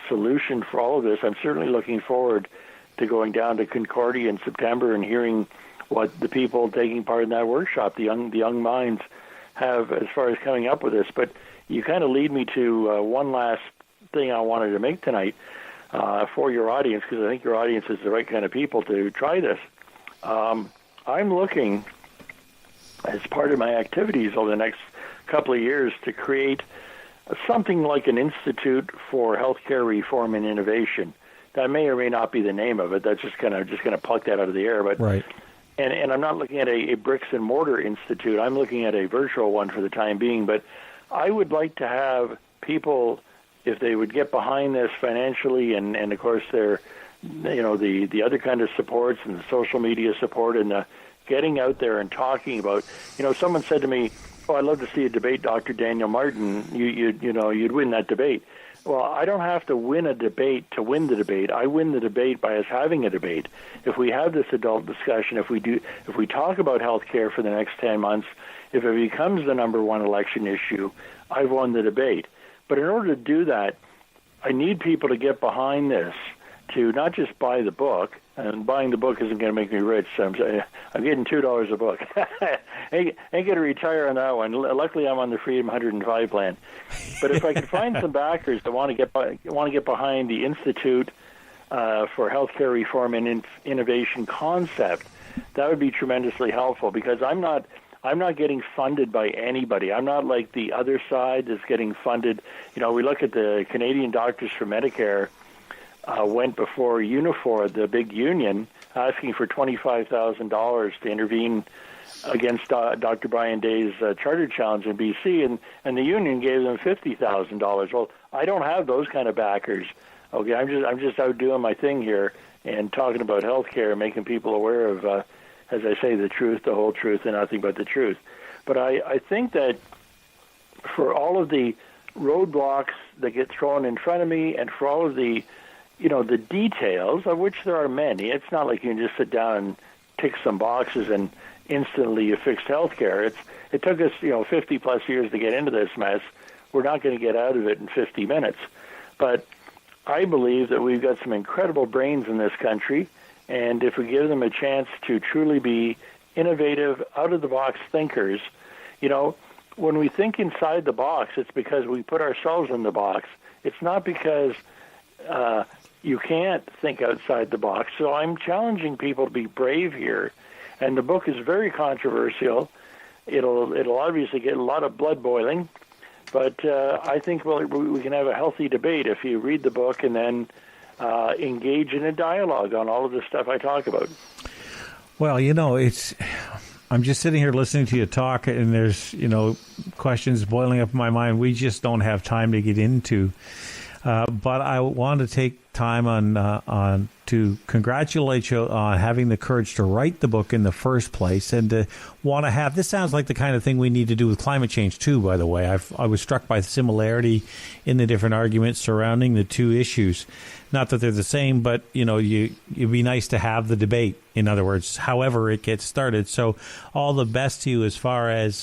solution for all of this. I'm certainly looking forward to going down to Concordia in September and hearing what the people taking part in that workshop, the young minds, have as far as coming up with this. But you kind of lead me to one last thing I wanted to make tonight for your audience, because I think your audience is the right kind of people to try this. I'm looking, as part of my activities over the next couple of years, to create something like an Institute for Healthcare Reform and Innovation. That may or may not be the name of it. That's just going to pluck that out of the air. But right. And I'm not looking at a bricks and mortar institute. I'm looking at a virtual one for the time being. But I would like to have people, if they would get behind this financially, and of course their, the other kind of supports and the social media support and the getting out there and talking about. Someone said to me, "Oh, I'd love to see a debate, Dr. Daniel Martin. You'd win that debate." Well, I don't have to win a debate to win the debate. I win the debate by us having a debate. If we have this adult discussion, if we talk about health care for the next 10 months, if it becomes the number one election issue, I've won the debate. But in order to do that, I need people to get behind this, to not just buy the book, and buying the book isn't going to make me rich, so I'm getting $2 a book. ain't going to retire on that one. Luckily, I'm on the Freedom 105 plan. But if I could find some backers that want to get behind the Institute for Healthcare Reform and Innovation concept, that would be tremendously helpful, because I'm not getting funded by anybody. I'm not like the other side that's getting funded. We look at the Canadian Doctors for Medicare. Went before Unifor, the big union, asking for $25,000 to intervene against Dr. Brian Day's charter challenge in BC, and the union gave them $50,000. Well, I don't have those kind of backers. Okay, I'm just out doing my thing here and talking about healthcare, making people aware of, as I say, the truth, the whole truth, and nothing but the truth. But I think that for all of the roadblocks that get thrown in front of me, and for all of the the details, of which there are many. It's not like you can just sit down and tick some boxes and instantly you fixed healthcare. It took us 50 plus years to get into this mess. We're not going to get out of it in 50 minutes. But I believe that we've got some incredible brains in this country, and if we give them a chance to truly be innovative, out-of-the-box thinkers, when we think inside the box, it's because we put ourselves in the box. It's not because you can't think outside the box. So I'm challenging people to be brave here. And the book is very controversial. It'll obviously get a lot of blood boiling, but I think we can have a healthy debate if you read the book and then engage in a dialogue on all of the stuff I talk about. Well, I'm just sitting here listening to you talk, and there's, questions boiling up in my mind we just don't have time to get into. But I want to take time on to congratulate you on having the courage to write the book in the first place, and to want to have this. Sounds like the kind of thing we need to do with climate change too. By the way, I was struck by the similarity in the different arguments surrounding the two issues. Not that they're the same, but it'd be nice to have the debate. In other words, however it gets started. So all the best to you as far as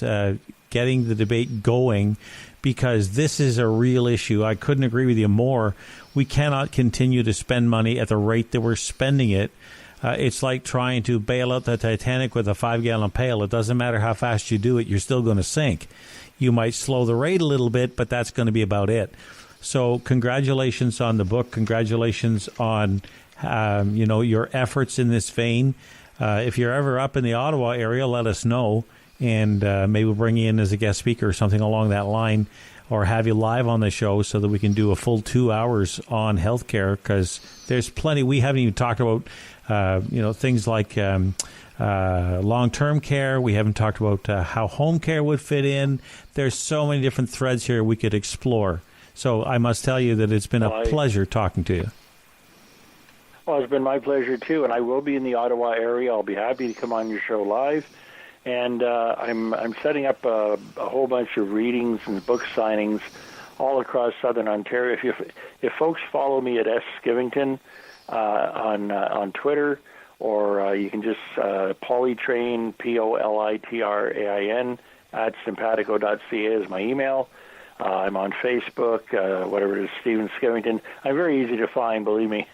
getting the debate going, because this is a real issue. I couldn't agree with you more. We cannot continue to spend money at the rate that we're spending it. It's like trying to bail out the Titanic with a 5-gallon pail. It doesn't matter how fast you do it, you're still going to sink. You might slow the rate a little bit, but that's going to be about it. So congratulations on the book. Congratulations on your efforts in this vein. If you're ever up in the Ottawa area, let us know. And maybe we'll bring you in as a guest speaker or something along that line, or have you live on the show so that we can do a full 2 hours on healthcare, because there's plenty. We haven't even talked about, things like long-term care. We haven't talked about how home care would fit in. There's so many different threads here we could explore. So I must tell you that it's been a pleasure talking to you. Well, it's been my pleasure, too, and I will be in the Ottawa area. I'll be happy to come on your show live. And I'm setting up a whole bunch of readings and book signings all across Southern Ontario. If folks follow me at Skyvington on Twitter, or you can just Polytrain, POLITRAIN @ simpatico.ca is my email. I'm on Facebook, whatever it is, Stephen Skyvington. I'm very easy to find, believe me.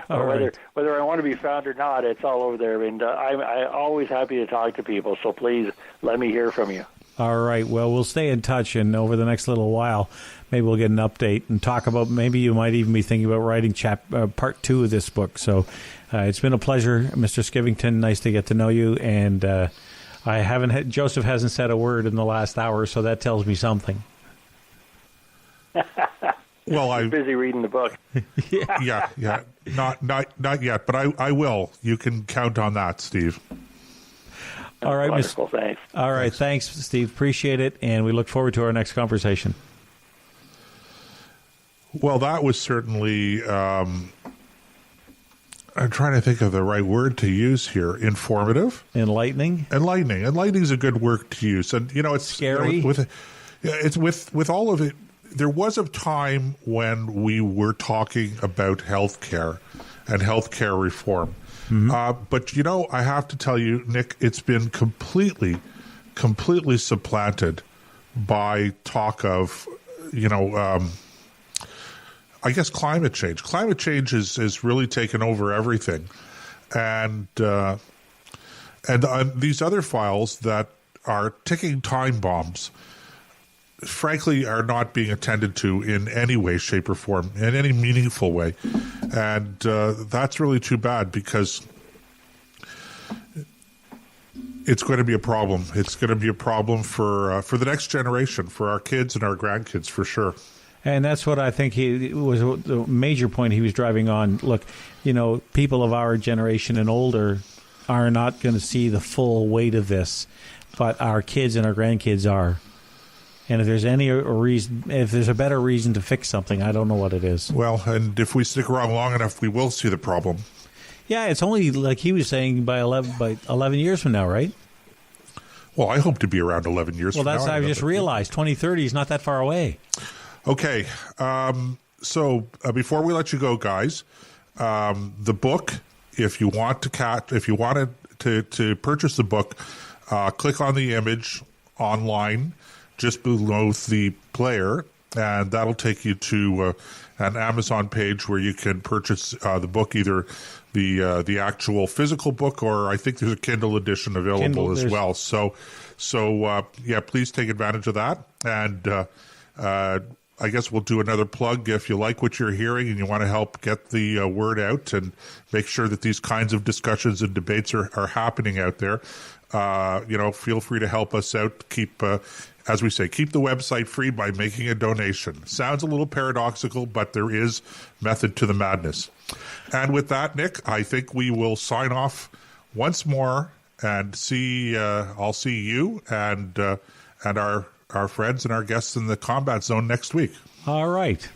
Whether I want to be found or not, it's all over there. And I'm always happy to talk to people, so please let me hear from you. All right. Well, we'll stay in touch, and over the next little while, maybe we'll get an update and talk about, maybe you might even be thinking about writing part 2 of this book. So it's been a pleasure, Mr. Skyvington. Nice to get to know you. And Joseph hasn't said a word in the last hour, so that tells me something. Well, I'm busy reading the book. yeah. Not yet, but I will. You can count on that, Steve. All right, wonderful. Thanks. All right, thanks, Steve. Appreciate it, and we look forward to our next conversation. Well, that was certainly. I'm trying to think of the right word to use here. Informative, enlightening. Enlightening is a good word to use, and it's scary. It's with all of it. There was a time when we were talking about healthcare and healthcare reform. Mm-hmm. But, I have to tell you, Nick, it's been completely supplanted by talk of, I guess climate change. Climate change is really taken over everything. And these other files that are ticking time bombs, frankly, are not being attended to in any way, shape, or form, in any meaningful way. And that's really too bad, because it's going to be a problem. It's going to be a problem for the next generation, for our kids and our grandkids, for sure. And that's what I think was the major point he was driving on. Look, people of our generation and older are not going to see the full weight of this, but our kids and our grandkids are. And if there's any reason, if there's a better reason to fix something, I don't know what it is. Well, and if we stick around long enough, we will see the problem. Yeah, it's only, like he was saying, by 11 years from now, right? Well, I hope to be around 11 years from now. Well, that's, I just realized, 2030 is not that far away. Okay. So before we let you go, guys, the book, if you wanted to purchase the book, click on the image online just below the player, and that'll take you to an Amazon page where you can purchase the book, either the actual physical book, or I think there's a Kindle edition available as well. So please take advantage of that. And I guess we'll do another plug. If you like what you're hearing and you want to help get the word out and make sure that these kinds of discussions and debates are happening out there, feel free to help us out. Keep as we say, keep the website free by making a donation. Sounds a little paradoxical, but there is method to the madness. And with that, Nick, I think we will sign off once more and I'll see you and our friends and our guests in the combat zone next week. All right.